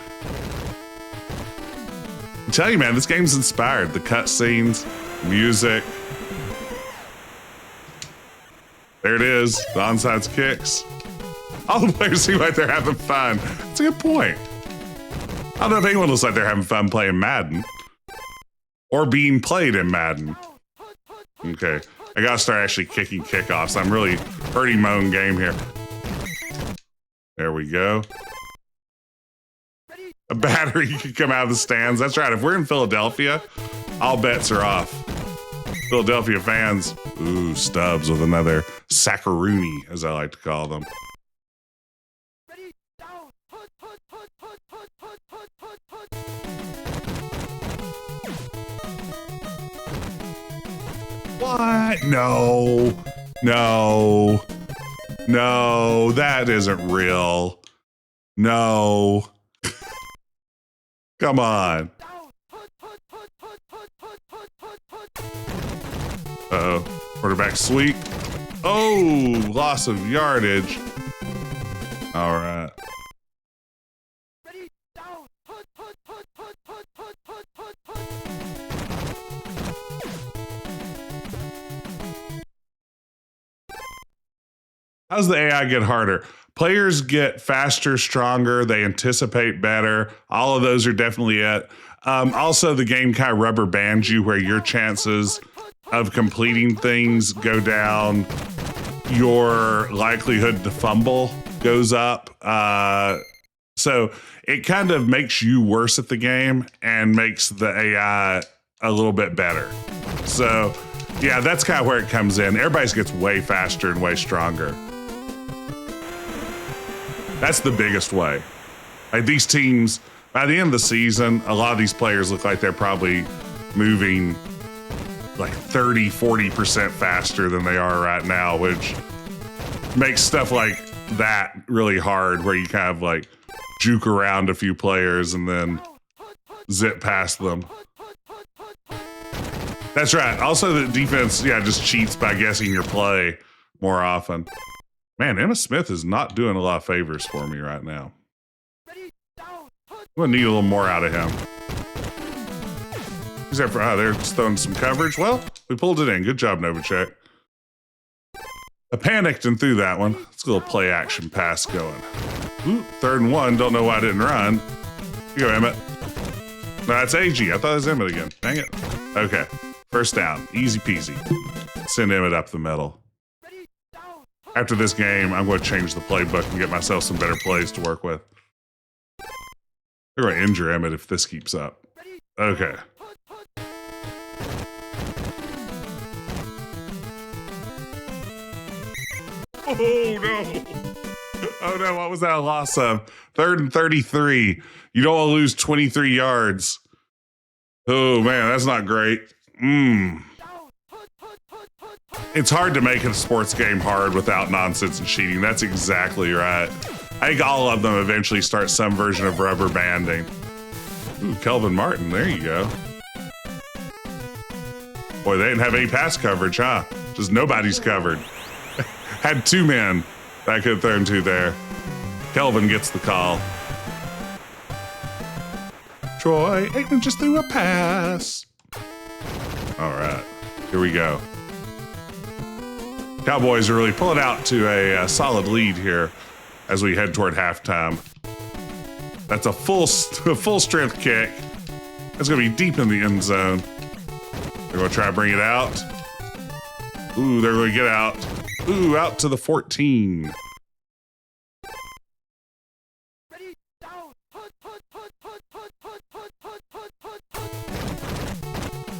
tell you, man, this game's inspired. The cutscenes, music. There it is. The onside kicks. All the players seem like they're having fun. That's a good point. I don't know if anyone looks like they're having fun playing Madden. Or being played in Madden. Okay. I gotta start actually kicking kickoffs. I'm really hurting my own game here. There we go. A battery could come out of the stands. That's right. If we're in Philadelphia, all bets are off. Philadelphia fans. Ooh, Stubbs with another sackaroonie, as I like to call them. What? No. No. No, that isn't real. No. Come on. Uh-oh. Quarterback sweep. Oh, loss of yardage. All right. How's the AI get harder? Players get faster, stronger. They anticipate better. All of those are definitely it. Also, the game kind of rubber bands you where your chances of completing things go down. Your likelihood to fumble goes up. So it kind of makes you worse at the game and makes the AI a little bit better. So yeah, that's kind of where it comes in. Everybody gets way faster and way stronger. That's the biggest way. Like these teams, by the end of the season, a lot of these players look like they're probably moving like 30, 40% faster than they are right now, which makes stuff like that really hard, where you kind of like juke around a few players and then zip past them. That's right. Also, the defense, just cheats by guessing your play more often. Man, Emmitt Smith is not doing a lot of favors for me right now. I'm gonna need a little more out of him. Except for, they're just throwing some coverage. Well, we pulled it in. Good job, Novacek. I panicked and threw that one. Let's get a little play action pass going. Ooh, 3rd and 1. Don't know why I didn't run. Here you go, Emmitt. No, that's AG. I thought it was Emmitt again. Dang it. Okay. 1st down. Easy peasy. Send Emmitt up the middle. After this game, I'm going to change the playbook and get myself some better plays to work with. They're going to injure Emmitt if this keeps up. Okay. Oh, no. Oh, no. What was that a loss of? 3rd and 33. You don't want to lose 23 yards. Oh, man, that's not great. It's hard to make a sports game hard without nonsense and cheating. That's exactly right. I think all of them eventually start some version of rubber banding. Ooh, Kelvin Martin, there you go. Boy, they didn't have any pass coverage, huh? Just nobody's covered. Had 2 men that I could have thrown to there. Kelvin gets the call. Troy Aikman just threw a pass. All right, here we go. Cowboys are really pulling out to a solid lead here as we head toward halftime. That's a full strength kick. That's going to be deep in the end zone. They're going to try to bring it out. Ooh, they're going to get out. Ooh, out to the 14.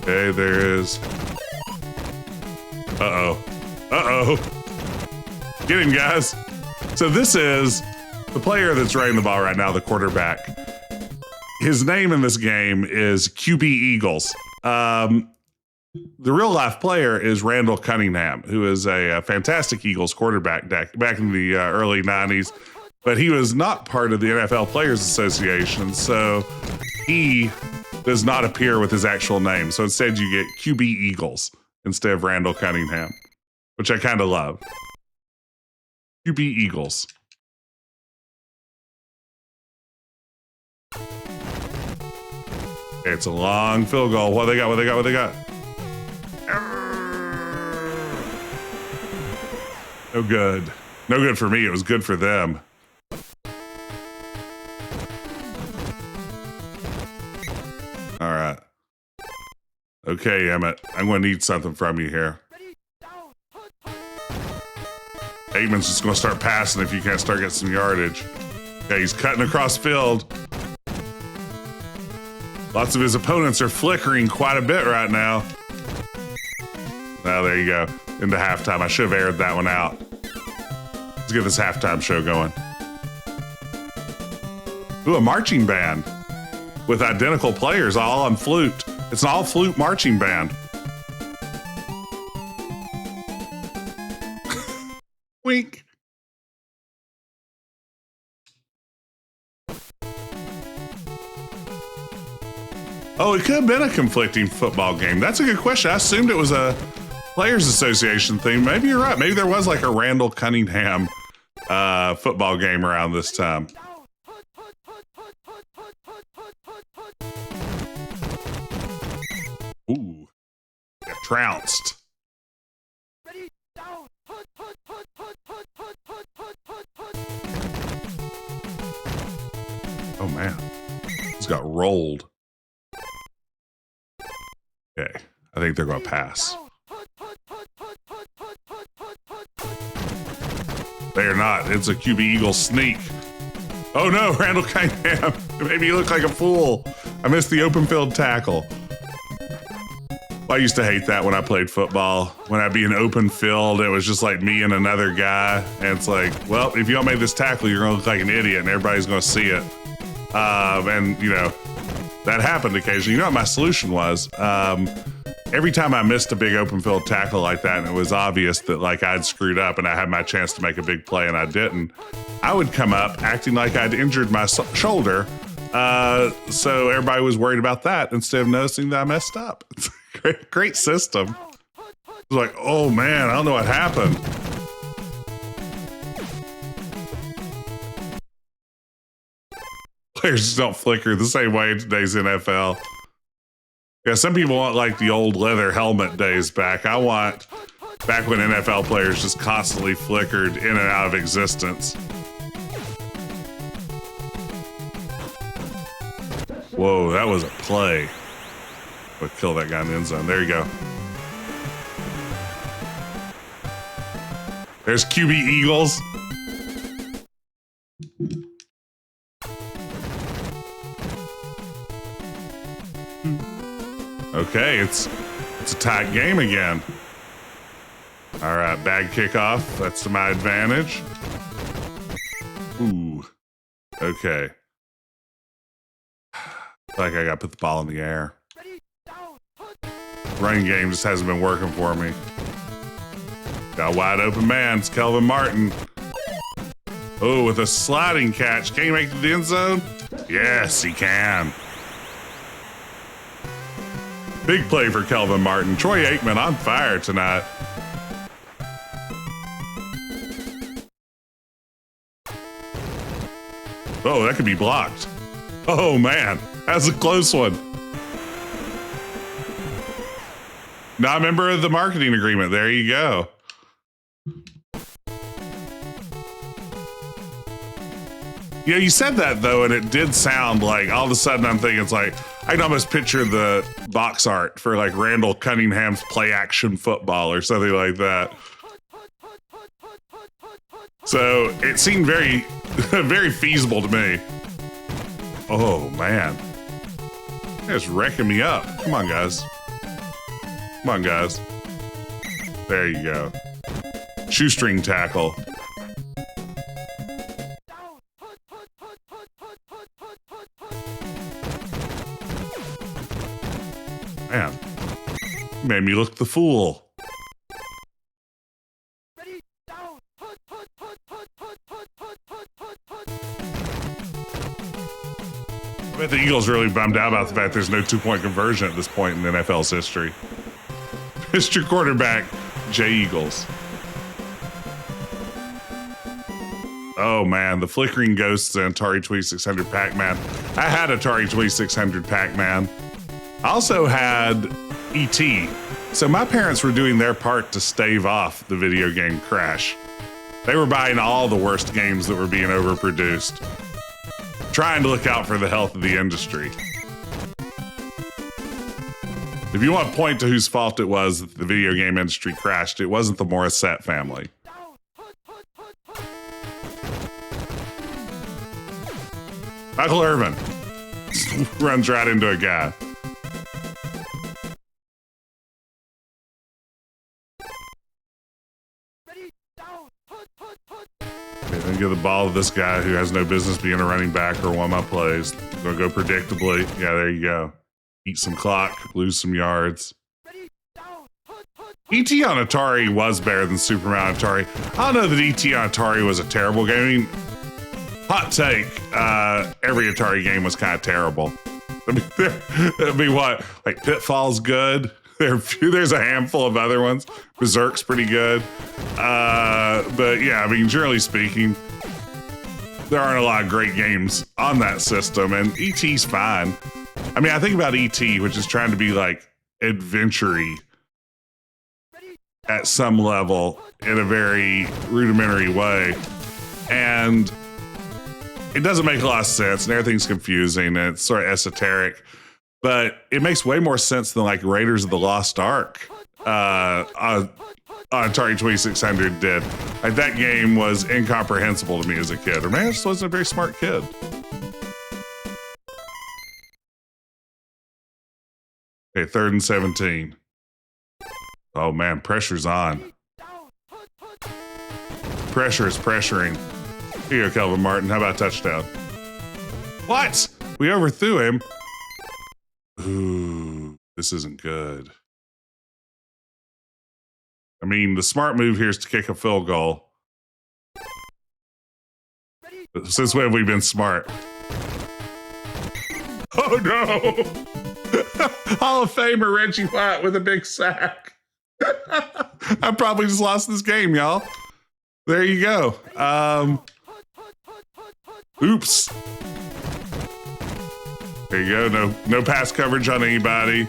Okay, there is. Uh-oh. Uh-oh. Get him, guys. So this is the player that's running the ball right now, the quarterback. His name in this game is QB Eagles. The real life player is Randall Cunningham, who is a fantastic Eagles quarterback back in the early 90s. But he was not part of the NFL Players Association, so he does not appear with his actual name. So instead you get QB Eagles instead of Randall Cunningham, which I kind of love. QB Eagles. Okay, it's a long field goal. What they got? No good. No good for me. It was good for them. All right. Okay, Emmitt. I'm going to need something from you here. Aikman's just going to start passing if you can't start getting some yardage. Okay, he's cutting across field. Lots of his opponents are flickering quite a bit right now. Oh, there you go. Into halftime. I should have aired that one out. Let's get this halftime show going. Ooh, a marching band with identical players all on flute. It's an all flute marching band. Wink. Oh, it could have been a conflicting football game. That's a good question. I assumed it was a Players Association thing. Maybe you're right. Maybe there was like a Randall Cunningham football game around this time. Ooh, got trounced. Oh man, he's got rolled. Okay, I think they're going to pass. They are not. It's a QB Eagle sneak. Oh no, Randall Cunningham. It made me look like a fool. I missed the open field tackle. I used to hate that when I played football. When I'd be in open field, it was just like me and another guy. And it's like, well, if you don't make this tackle, you're going to look like an idiot and everybody's going to see it. And, you know, that happened occasionally. You know what my solution was? Every time I missed a big open field tackle like that and it was obvious that like I'd screwed up and I had my chance to make a big play and I didn't, I would come up acting like I'd injured my shoulder. So everybody was worried about that instead of noticing that I messed up. It's a great system. It's like, oh man, I don't know what happened. Players just don't flicker the same way in today's NFL. Yeah, some people want like the old leather helmet days back. I want back when NFL players just constantly flickered in and out of existence. Whoa, that was a play. But kill that guy in the end zone. There you go. There's QB Eagles. Okay, it's a tight game again. All right, bag kickoff. That's to my advantage. Ooh. Okay. Like I got to put the ball in the air. Running game just hasn't been working for me. Got a wide open man. It's Kelvin Martin. Oh, with a sliding catch. Can he make it to the end zone? Yes, he can. Big play for Kelvin Martin. Troy Aikman on fire tonight. Oh, that could be blocked. Oh man, that's a close one. Not a member of the marketing agreement. There you go. Yeah, you said that though, and it did sound like all of a sudden I'm thinking it's like I can almost picture the box art for like Randall Cunningham's play action football or something like that. So it seemed very, very feasible to me. Oh man, it's wrecking me up. Come on, guys. Come on, guys. There you go. Shoestring tackle. Man, made me look the fool. I bet the Eagles really bummed out about the fact there's no two-point conversion at this point in the NFL's history. Mr. Quarterback, Jay Eagles. Oh man, the flickering ghosts and Atari 2600 Pac-Man. I had Atari 2600 Pac-Man. I also had E.T. So my parents were doing their part to stave off the video game crash. They were buying all the worst games that were being overproduced, trying to look out for the health of the industry. If you want to point to whose fault it was that the video game industry crashed, it wasn't the Morissette family. Michael Irvin runs right into a guy. Okay, then give the ball to this guy who has no business being a running back or one-up plays. Gonna go predictably. Yeah, there you go. Eat some clock, lose some yards. E.T. on Atari was better than Superman on Atari. I don't know that E.T. on Atari was a terrible game. I mean, hot take, every Atari game was kind of terrible. I mean, what? Like Pitfall's good. There's a handful of other ones. Berserk's pretty good. But yeah, I mean, generally speaking, there aren't a lot of great games on that system, and E.T.'s fine. I mean, I think about E.T., which is trying to be like adventure-y at some level in a very rudimentary way. And it doesn't make a lot of sense, and everything's confusing, and it's sort of esoteric. But it makes way more sense than like Raiders of the Lost Ark on Atari 2600 did. Like, that game was incomprehensible to me as a kid. Or maybe I just wasn't a very smart kid. Okay, 3rd and 17. Oh man, pressure's on. Pressure is pressuring. Here you go, Kelvin Martin. How about a touchdown? What? We overthrew him. Ooh, this isn't good. I mean, the smart move here is to kick a field goal. But since when have we been smart? Oh no! Hall of Famer Reggie White with a big sack. I probably just lost this game, y'all. There you go. Oops. There you go. No pass coverage on anybody.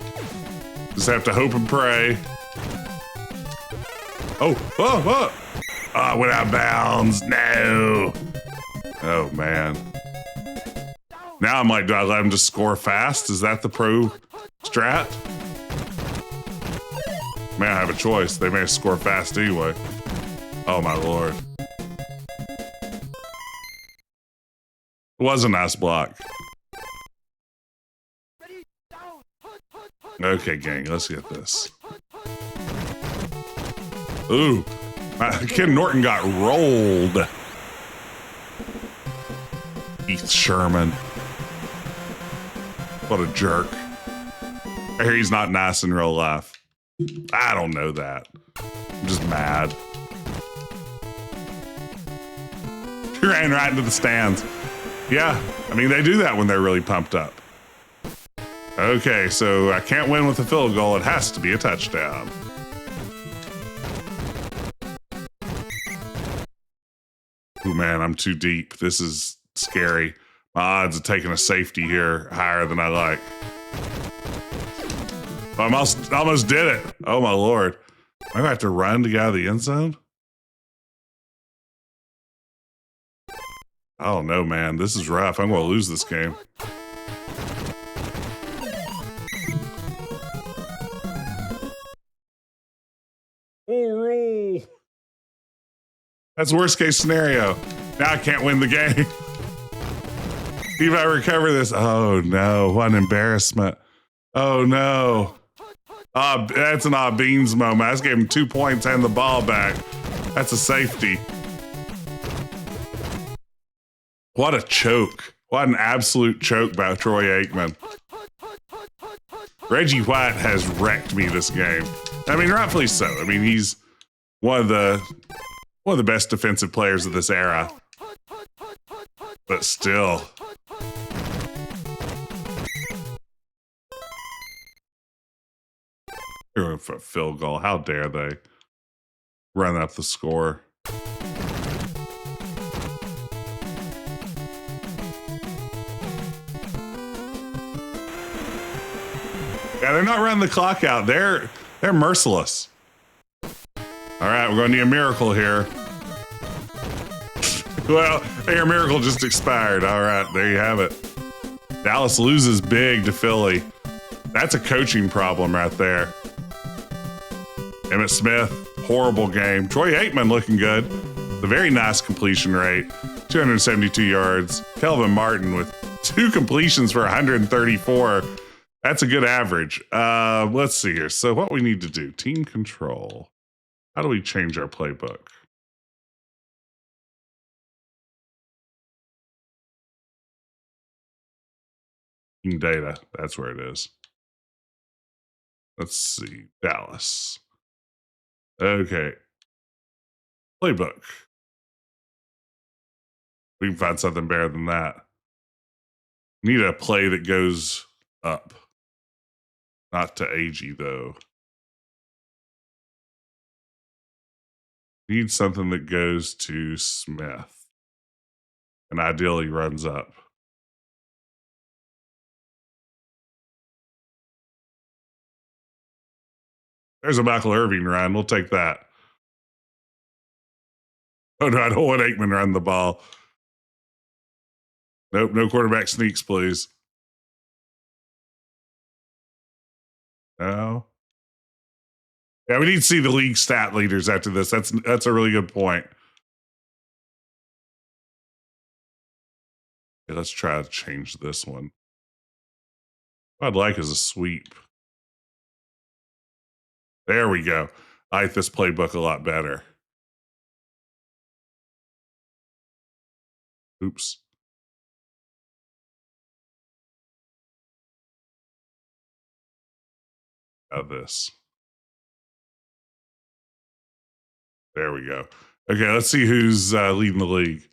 Just have to hope and pray. Oh, went out of bounds. No. Oh, man. Now I'm like, do I let him just score fast? Is that the pro strat? May I have a choice? They may score fast anyway. Oh, my Lord. It was a nice block. Okay, gang, let's get this. Ooh, Ken Norton got rolled. Keith Sherman. What a jerk. I hear he's not nice in real life. I don't know that. I'm just mad. He ran right into the stands. Yeah, I mean, they do that when they're really pumped up. Okay, so I can't win with a field goal. It has to be a touchdown. Ooh, man, I'm too deep. This is scary. My odds of taking a safety here higher than I like. I almost did it. Oh, my Lord. Am I going to have to run to get out of the end zone? Oh, no, man. This is rough. I'm going to lose this game. Oh, that's worst case scenario. Now I can't win the game. If I recover this, oh no, what an embarrassment. Oh no. That's an odd beans moment. I just gave him 2 points and the ball back. That's a safety. What a choke. What an absolute choke by Troy Aikman. Reggie White has wrecked me this game. I mean, rightfully so. I mean, he's one of the best defensive players of this era. But still. You're going for a field goal. How dare they run up the score? Yeah, they're not running the clock out. They're merciless. All right, we're going to need a miracle here. Well, Air Miracle just expired. All right, there you have it. Dallas loses big to Philly. That's a coaching problem right there. Emmitt Smith, horrible game. Troy Aikman looking good. The very nice completion rate, 272 yards. Kelvin Martin with 2 completions for 134. That's a good average. Let's see here. So what we need to do, team control. How do we change our playbook? Team data, that's where it is. Let's see, Dallas. Okay. Playbook. We can find something better than that. Need a play that goes up. Not to AG, though. Need something that goes to Smith. And ideally runs up. There's a Michael Irvin run. We'll take that. Oh, no, I don't want Aikman to run the ball. Nope, no quarterback sneaks, please. No. Yeah, we need to see the league stat leaders after this. That's a really good point. Okay, let's try to change this one. What I'd like is a sweep. There we go. I like this playbook a lot better. Oops. This. There we go. Okay, let's see who's leading the league.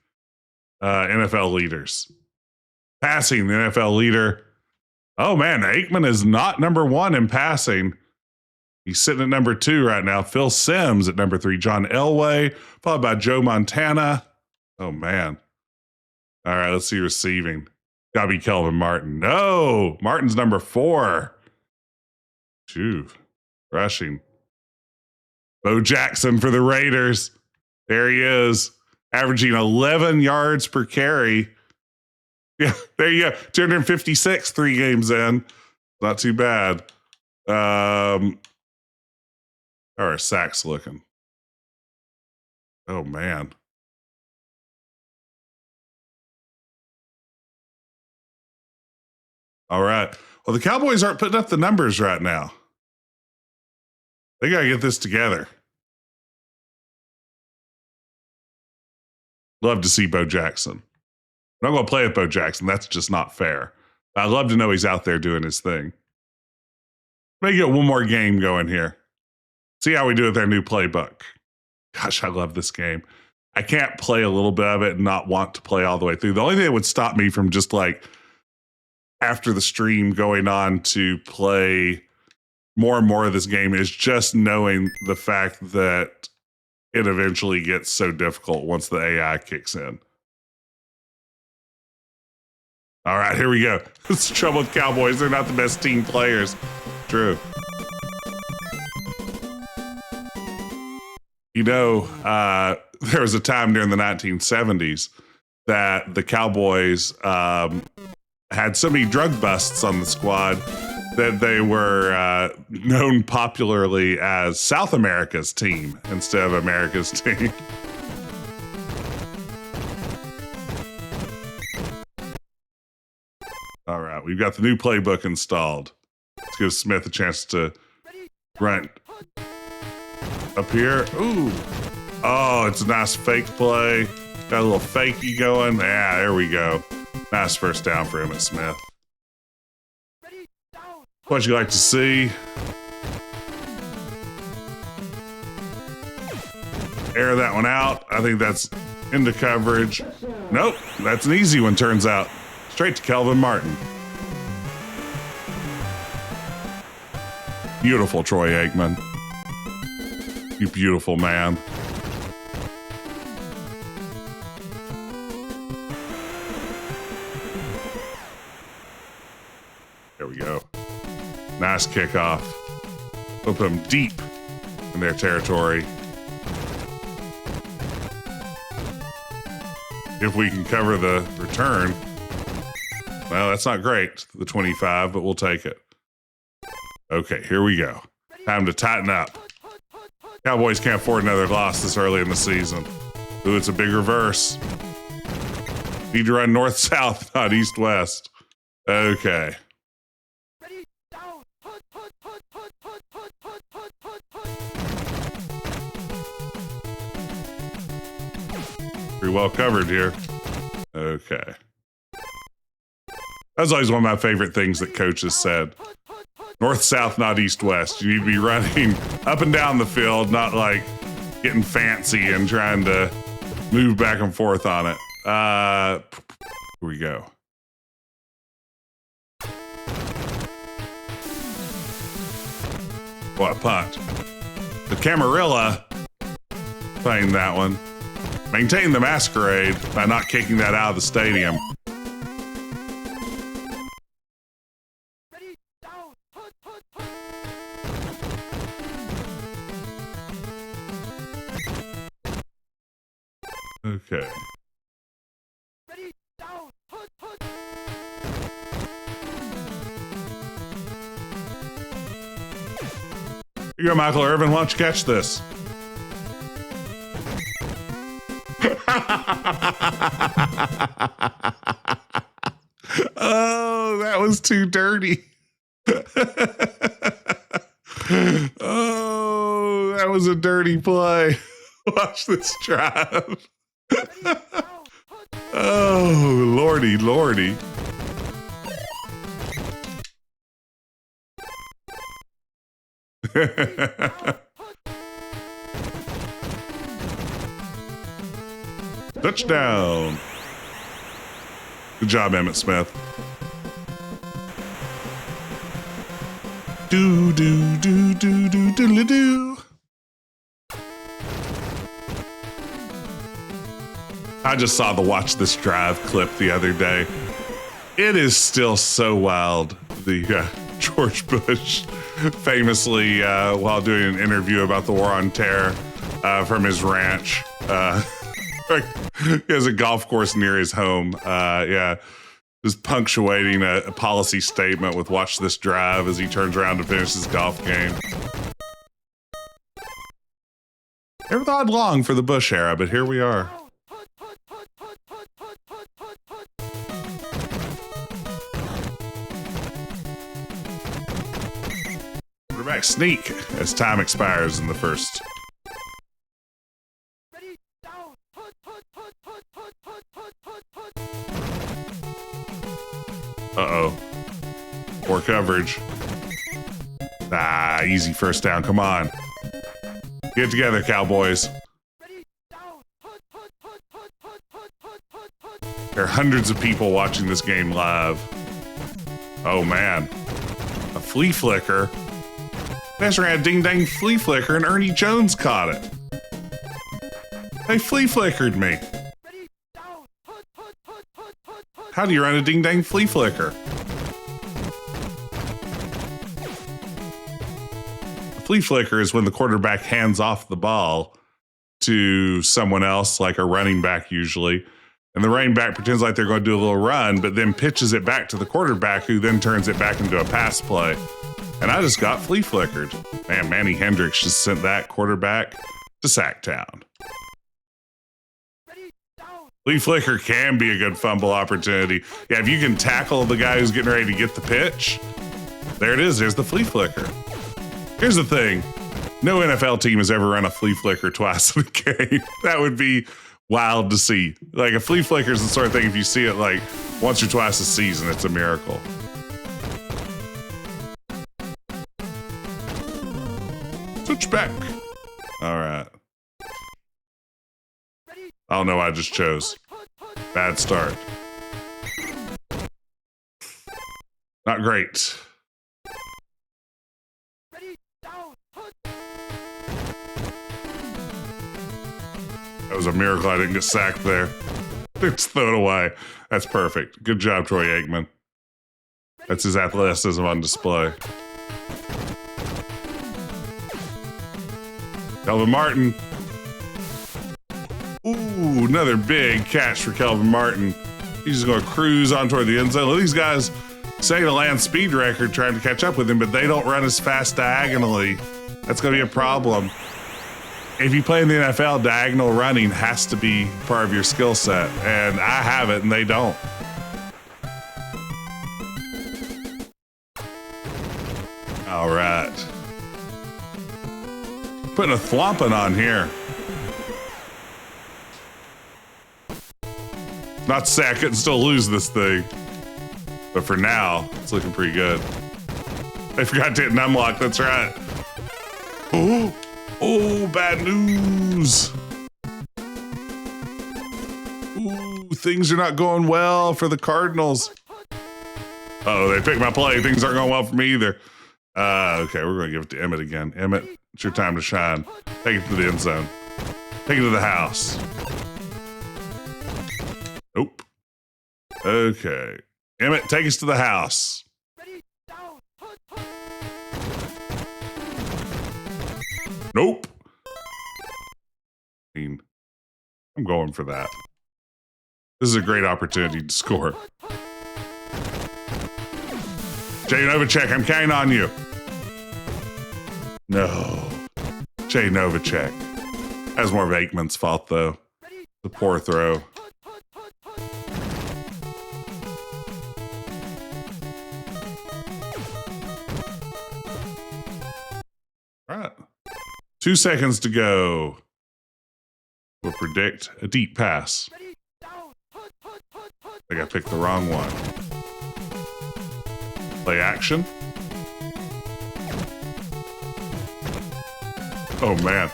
NFL leaders. Passing, the NFL leader. Oh, man, Aikman is not number 1 in passing. He's sitting at number 2 right now. Phil Simms at number 3. John Elway, followed by Joe Montana. Oh, man. All right, let's see receiving. Gotta be Kelvin Martin. No, Martin's number 4. Phew. Rushing. Bo Jackson for the Raiders. There he is, averaging 11 yards per carry. Yeah, there you go. 256 3 games in. Not too bad. How are sacks looking? Oh, man. All right. Well, the Cowboys aren't putting up the numbers right now. They got to get this together. Love to see Bo Jackson. I'm not going to play with Bo Jackson. That's just not fair. I'd love to know he's out there doing his thing. Maybe get one more game going here. See how we do with our new playbook. Gosh, I love this game. I can't play a little bit of it and not want to play all the way through. The only thing that would stop me from just like after the stream going on to play more and more of this game is just knowing the fact that it eventually gets so difficult once the AI kicks in. All right, here we go. It's the trouble with Cowboys. They're not the best team players. True. You know, there was a time during the 1970s that the Cowboys had so many drug busts on the squad that they were known popularly as South America's team instead of America's team. All right, we've got the new playbook installed. Let's give Smith a chance to run up here. Ooh. Oh, it's a nice fake play. Got a little fakey going. Yeah, there we go. Nice first down for Emmitt Smith. What you like to see? Air that one out. I think that's into coverage. Nope, that's an easy one, turns out. Straight to Kelvin Martin. Beautiful, Troy Aikman. You beautiful man. There we go. Nice kickoff. Put them deep in their territory. if we can cover the return. Well, that's not great, the 25, but we'll take it. Okay, here we go. Time to tighten up. Cowboys can't afford another loss this early in the season. Ooh, it's a big reverse. Need to run north-south, not east-west. Okay. Pretty well covered here. Okay. That's always one of my favorite things that coaches said. North-south, not east-west. You need to be running up and down the field, not like getting fancy and trying to move back and forth on it. Here we go. What a punt. The Camarilla playing that one. Maintain the masquerade by not kicking that out of the stadium. Okay. Here you go, Michael Irvin. Why don't you catch this? Oh, that was too dirty. Oh, that was a dirty play. Watch this drive. Oh, lordy, lordy. Touchdown. Good job, Emmitt Smith. Do, do, do, do, do, do, do. I just saw the Watch This Drive clip the other day. It is still so wild. The George Bush famously, while doing an interview about the War on Terror from his ranch, he has a golf course near his home. Just punctuating a policy statement with "Watch This Drive" as he turns around to finish his golf game. Never thought long for the Bush era, but here we are. Quarterback sneak as time expires in the first. Uh-oh. Poor coverage. Ah, easy first down. Come on. Get together, Cowboys. There are hundreds of people watching this game live. Oh, man. A flea flicker. Master had a ding-dang flea flicker, and Ernie Jones caught it. They flea flickered me. How do you run a ding-dang flea flicker? A flea flicker is when the quarterback hands off the ball to someone else, like a running back usually, and the running back pretends like they're going to do a little run, but then pitches it back to the quarterback, who then turns it back into a pass play. And I just got flea flickered. Man, Manny Hendricks just sent that quarterback to Sacktown. Flea flicker can be a good fumble opportunity. Yeah, if you can tackle the guy who's getting ready to get the pitch, there it is. There's the flea flicker. Here's the thing. No NFL team has ever run a flea flicker twice in a game. That would be wild to see. Like, a flea flicker is the sort of thing, if you see it like once or twice a season, it's a miracle. Switch back. All right. I don't know what I just chose. Bad start. Not great. That was a miracle I didn't get sacked there. Just throw it away. That's perfect. Good job, Troy Aikman. That's his athleticism on display. Calvin Martin. Ooh, another big catch for Kelvin Martin. He's just going to cruise on toward the end zone. These guys say the land speed record trying to catch up with him, but they don't run as fast diagonally. That's going to be a problem. If you play in the NFL, diagonal running has to be part of your skill set, and I have it, and they don't. All right. Putting a thwomping on here. Not to say I couldn't still lose this thing, but for now, it's looking pretty good. I forgot to hit an unlock, that's right. Oh, bad news. Ooh, things are not going well for the Cardinals. Uh-oh, they picked my play. Things aren't going well for me either. Okay, we're going to give it to Emmitt again. Emmitt, it's your time to shine. Take it to the end zone. Take it to the house. Nope. Okay. Emmitt, take us to the house. Nope. I mean, I'm going for that. This is a great opportunity to score. Jay Novacek, I'm counting on you. No. Jay Novacek. That was more of Aikman's fault, though. The poor throw. All right. 2 seconds to go. We'll predict a deep pass. I think I picked the wrong one. Play action. Oh man,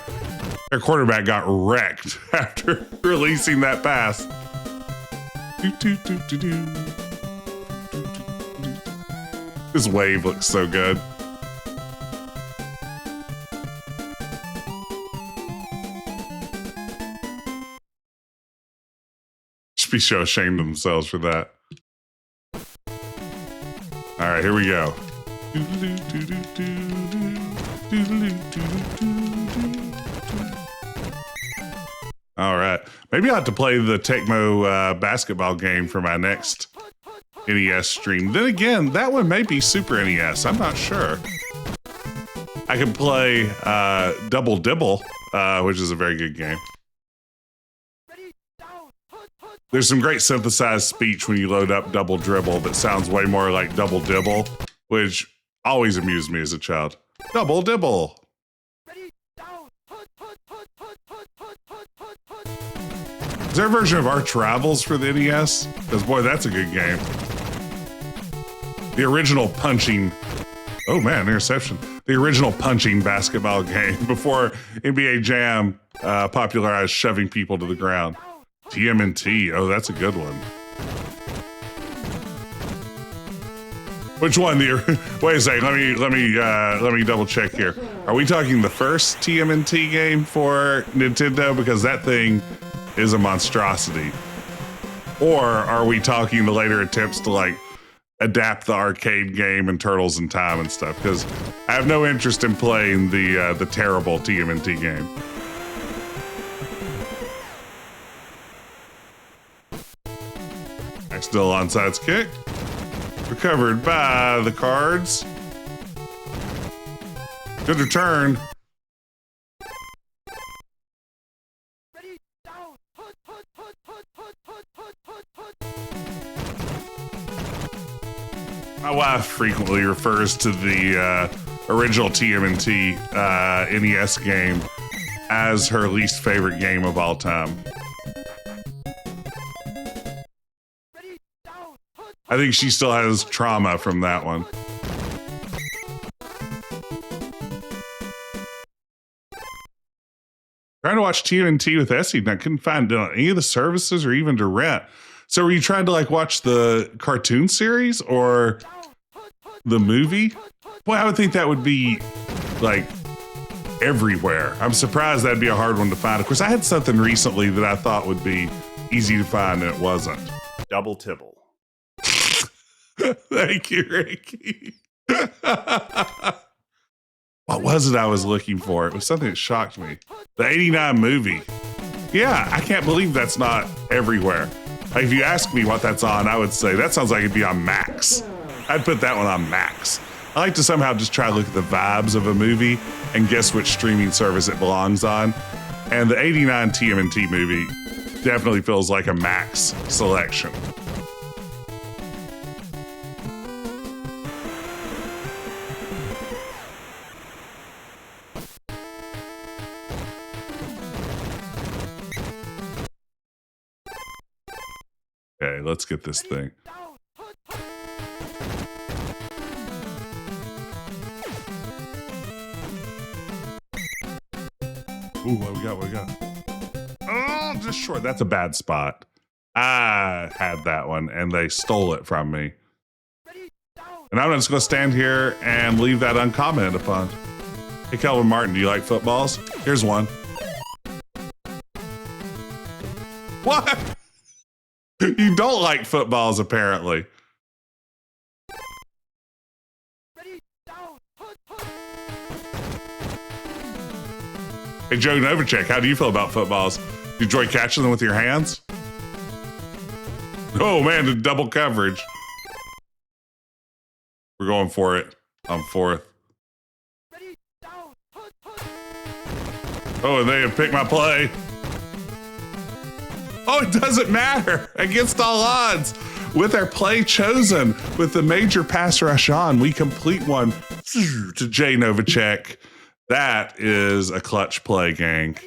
their quarterback got wrecked after releasing that pass. This wave looks so good. Should be so ashamed of themselves for that. All right, here we go. All right, maybe I'll have to play the Tecmo basketball game for my next NES stream. Then again, that one may be Super NES. I'm not sure. I can play Double Dibble, which is a very good game. There's some great synthesized speech when you load up Double Dribble that sounds way more like Double Dibble, which always amused me as a child. Double Dibble. Is there a version of Our Travels for the NES? Because boy, that's a good game. The original punching, oh man, interception. The original punching basketball game before NBA Jam popularized shoving people to the ground. TMNT, oh, that's a good one. Which one? Wait a second. Let me double check here. Are we talking the first TMNT game for Nintendo? Because that thing is a monstrosity. Or are we talking the later attempts to like adapt the arcade game and Turtles in Time and stuff? Because I have no interest in playing the terrible TMNT game. Still onside kick. Recovered by the Cards. Good return. My wife frequently refers to the original TMNT NES game as her least favorite game of all time. I think she still has trauma from that one. Trying to watch TMNT with Essie, and I couldn't find it on any of the services or even to rent. So were you trying to like watch the cartoon series or the movie? Boy, I would think that would be like everywhere. I'm surprised that'd be a hard one to find. Of course, I had something recently that I thought would be easy to find and it wasn't. Double Tibble. Thank you, Ricky. What was it I was looking for? It was something that shocked me. The '89 movie. Yeah, I can't believe that's not everywhere. Like, if you ask me what that's on, I would say that sounds like it'd be on Max. I'd put that one on Max. I like to somehow just try to look at the vibes of a movie and guess which streaming service it belongs on. And the 89 TMNT movie definitely feels like a Max selection. Okay, let's get this thing. Ooh, what we got? What we got? Oh, just short. That's a bad spot. I had that one, and they stole it from me. And I'm just going to stand here and leave that uncommented upon. Hey, Kelvin Martin, do you like footballs? Here's one. What? You don't like footballs, apparently. Hey, Joe Novacek, how do you feel about footballs? Do you enjoy catching them with your hands? Oh, man, the double coverage. We're going for it on fourth. Oh, and they have picked my play. Oh, it doesn't matter. Against all odds. With our play chosen, with the major pass rush on, we complete one to Jay Novacek. That is a clutch play, gang.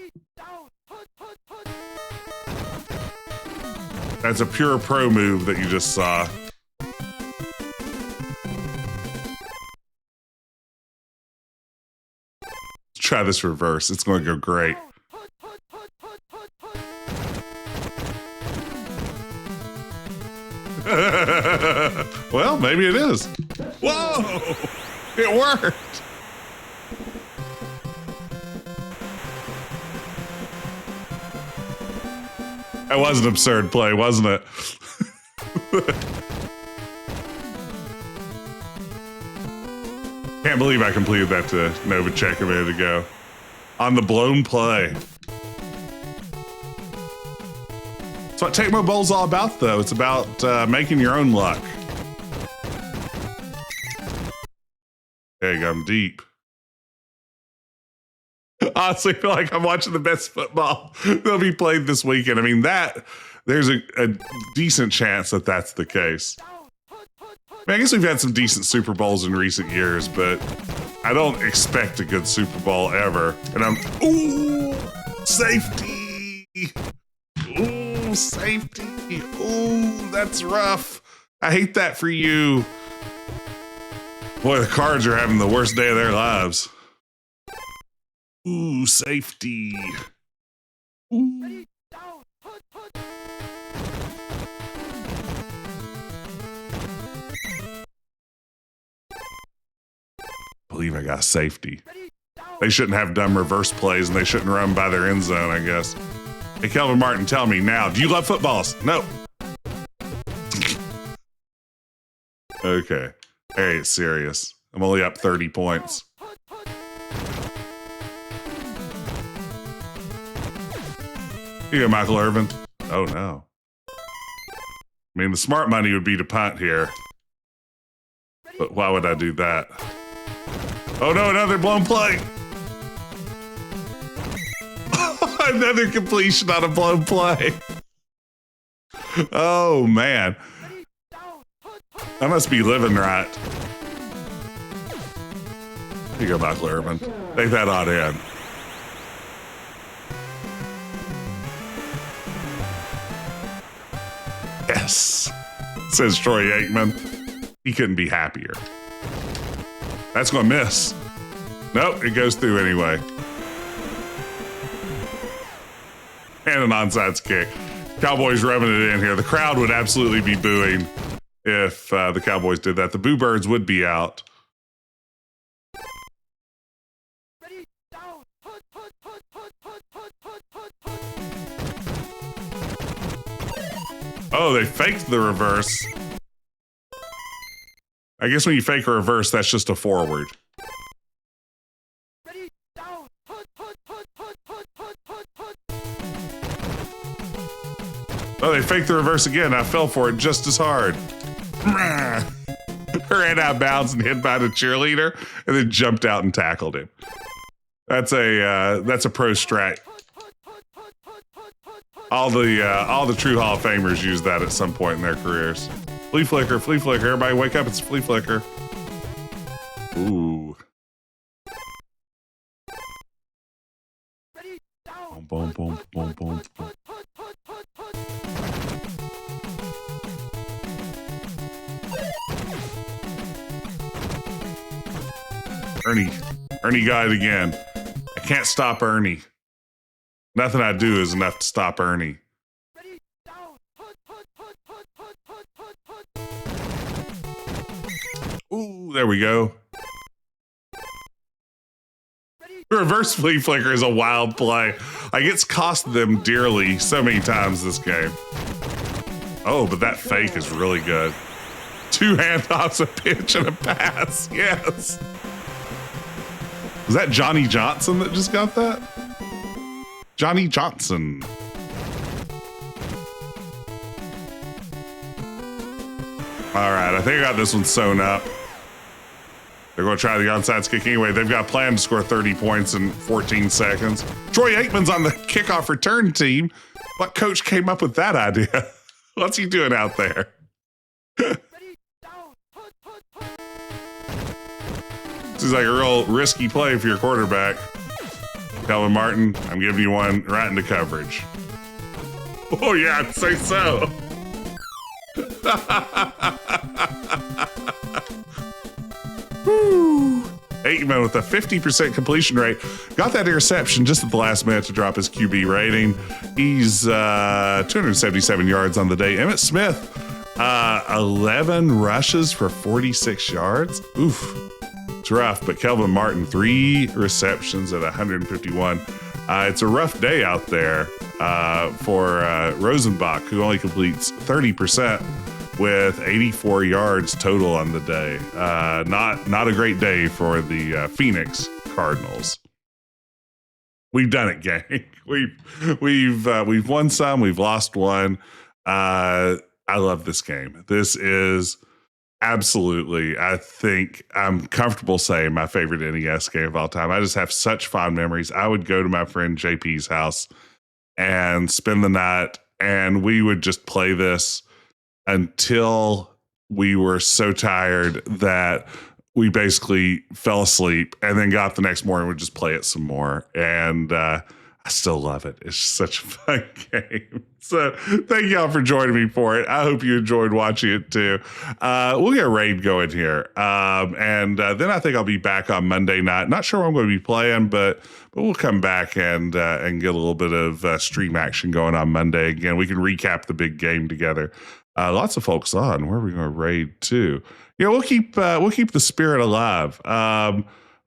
That's a pure pro move that you just saw. Let's try this reverse. It's going to go great. Well, maybe it is. Whoa! It worked. That was an absurd play, wasn't it? Can't believe I completed that to Novacek a minute ago. On the blown play. That's what Tecmo Bowl's all about, though. It's about making your own luck. There you go, I'm deep. Honestly, I feel like I'm watching the best football that'll be played this weekend. I mean, there's a decent chance that that's the case. I mean, I guess we've had some decent Super Bowls in recent years, but I don't expect a good Super Bowl ever. And ooh, safety. Ooh, safety. Ooh, that's rough. I hate that for you. Boy, the Cards are having the worst day of their lives. Ooh, safety. Ooh. I believe I got safety. They shouldn't have dumb reverse plays and they shouldn't run by their end zone, I guess. Hey, Kelvin Martin, tell me now, do you love footballs? No. Okay. Hey, it's serious. I'm only up 30 points. Here you go, Michael Irvin. Oh, no. I mean, the smart money would be to punt here. But why would I do that? Oh, no, another blown play. Another completion on a blown play. Oh, man. I must be living right. Here you go, Michael Irvin. Take that on in. Yes, says Troy Aikman. He couldn't be happier. That's going to miss. Nope, it goes through anyway. And an onside kick. Cowboys rubbing it in here. The crowd would absolutely be booing if the Cowboys did that. The Boo Birds would be out. Oh, they faked the reverse. I guess when you fake a reverse, that's just a forward. Oh, they faked the reverse again. I fell for it just as hard. Ran out of bounds and hit by the cheerleader, and then jumped out and tackled him. That's a pro strike. All the true Hall of Famers use that at some point in their careers. Flea flicker, flea flicker. Everybody wake up, it's flea flicker. Ooh. Boom, boom, boom, boom, boom. Ernie got it again. I can't stop Ernie. Nothing I do is enough to stop Ernie. Ooh, there we go. The reverse flea flicker is a wild play. Like, it's cost them dearly so many times this game. Oh, but that fake is really good. 2 handoffs, a pitch, and a pass. Yes. Was that Johnny Johnson that just got that? Johnny Johnson. All right, I think I got this one sewn up. They're going to try the onside kick anyway. They've got a plan to score 30 points in 14 seconds. Troy Aikman's on the kickoff return team. What coach came up with that idea? What's he doing out there? This is like a real risky play for your quarterback. Kelvin Martin, I'm giving you one right into coverage. Oh yeah, I'd say so. Aikman with a 50% completion rate. Got that interception just at the last minute to drop his QB rating. He's 277 yards on the day. Emmitt Smith, 11 rushes for 46 yards. Oof. It's rough, but Kelvin Martin, 3 receptions at 151. It's a rough day out there for Rosenbach, who only completes 30% with 84 yards total on the day. Not a great day for the Phoenix Cardinals. We've done it, gang. We've won some, we've lost one. I love this game. This is absolutely, I think I'm comfortable saying, my favorite NES game of all time. I just have such fond memories. I would go to my friend JP's house and spend the night, and we would just play this until we were so tired that we basically fell asleep, and then got up the next morning and would just play it some more. And I still love it. It's such a fun game. So thank y'all for joining me for it. I hope you enjoyed watching it too. We'll get a raid going here. And then I think I'll be back on Monday night. Not sure what I'm going to be playing, but we'll come back and get a little bit of stream action going on Monday. Again, we can recap the big game together. Lots of folks on. Where are we going to raid to? You know, we'll keep the spirit alive.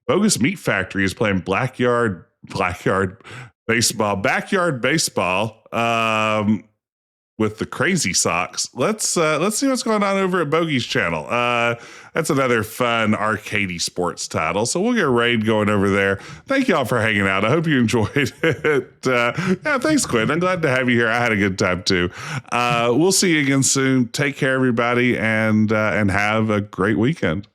Bogus Meat Factory is playing backyard baseball with the Crazy Socks. Let's see what's going on over at Bogey's channel. That's another fun arcadey sports title. So we'll get a raid going over there. Thank y'all for hanging out. I hope you enjoyed it. Yeah, thanks, Quinn. I'm glad to have you here. I had a good time too. We'll see you again soon. Take care, everybody, and have a great weekend.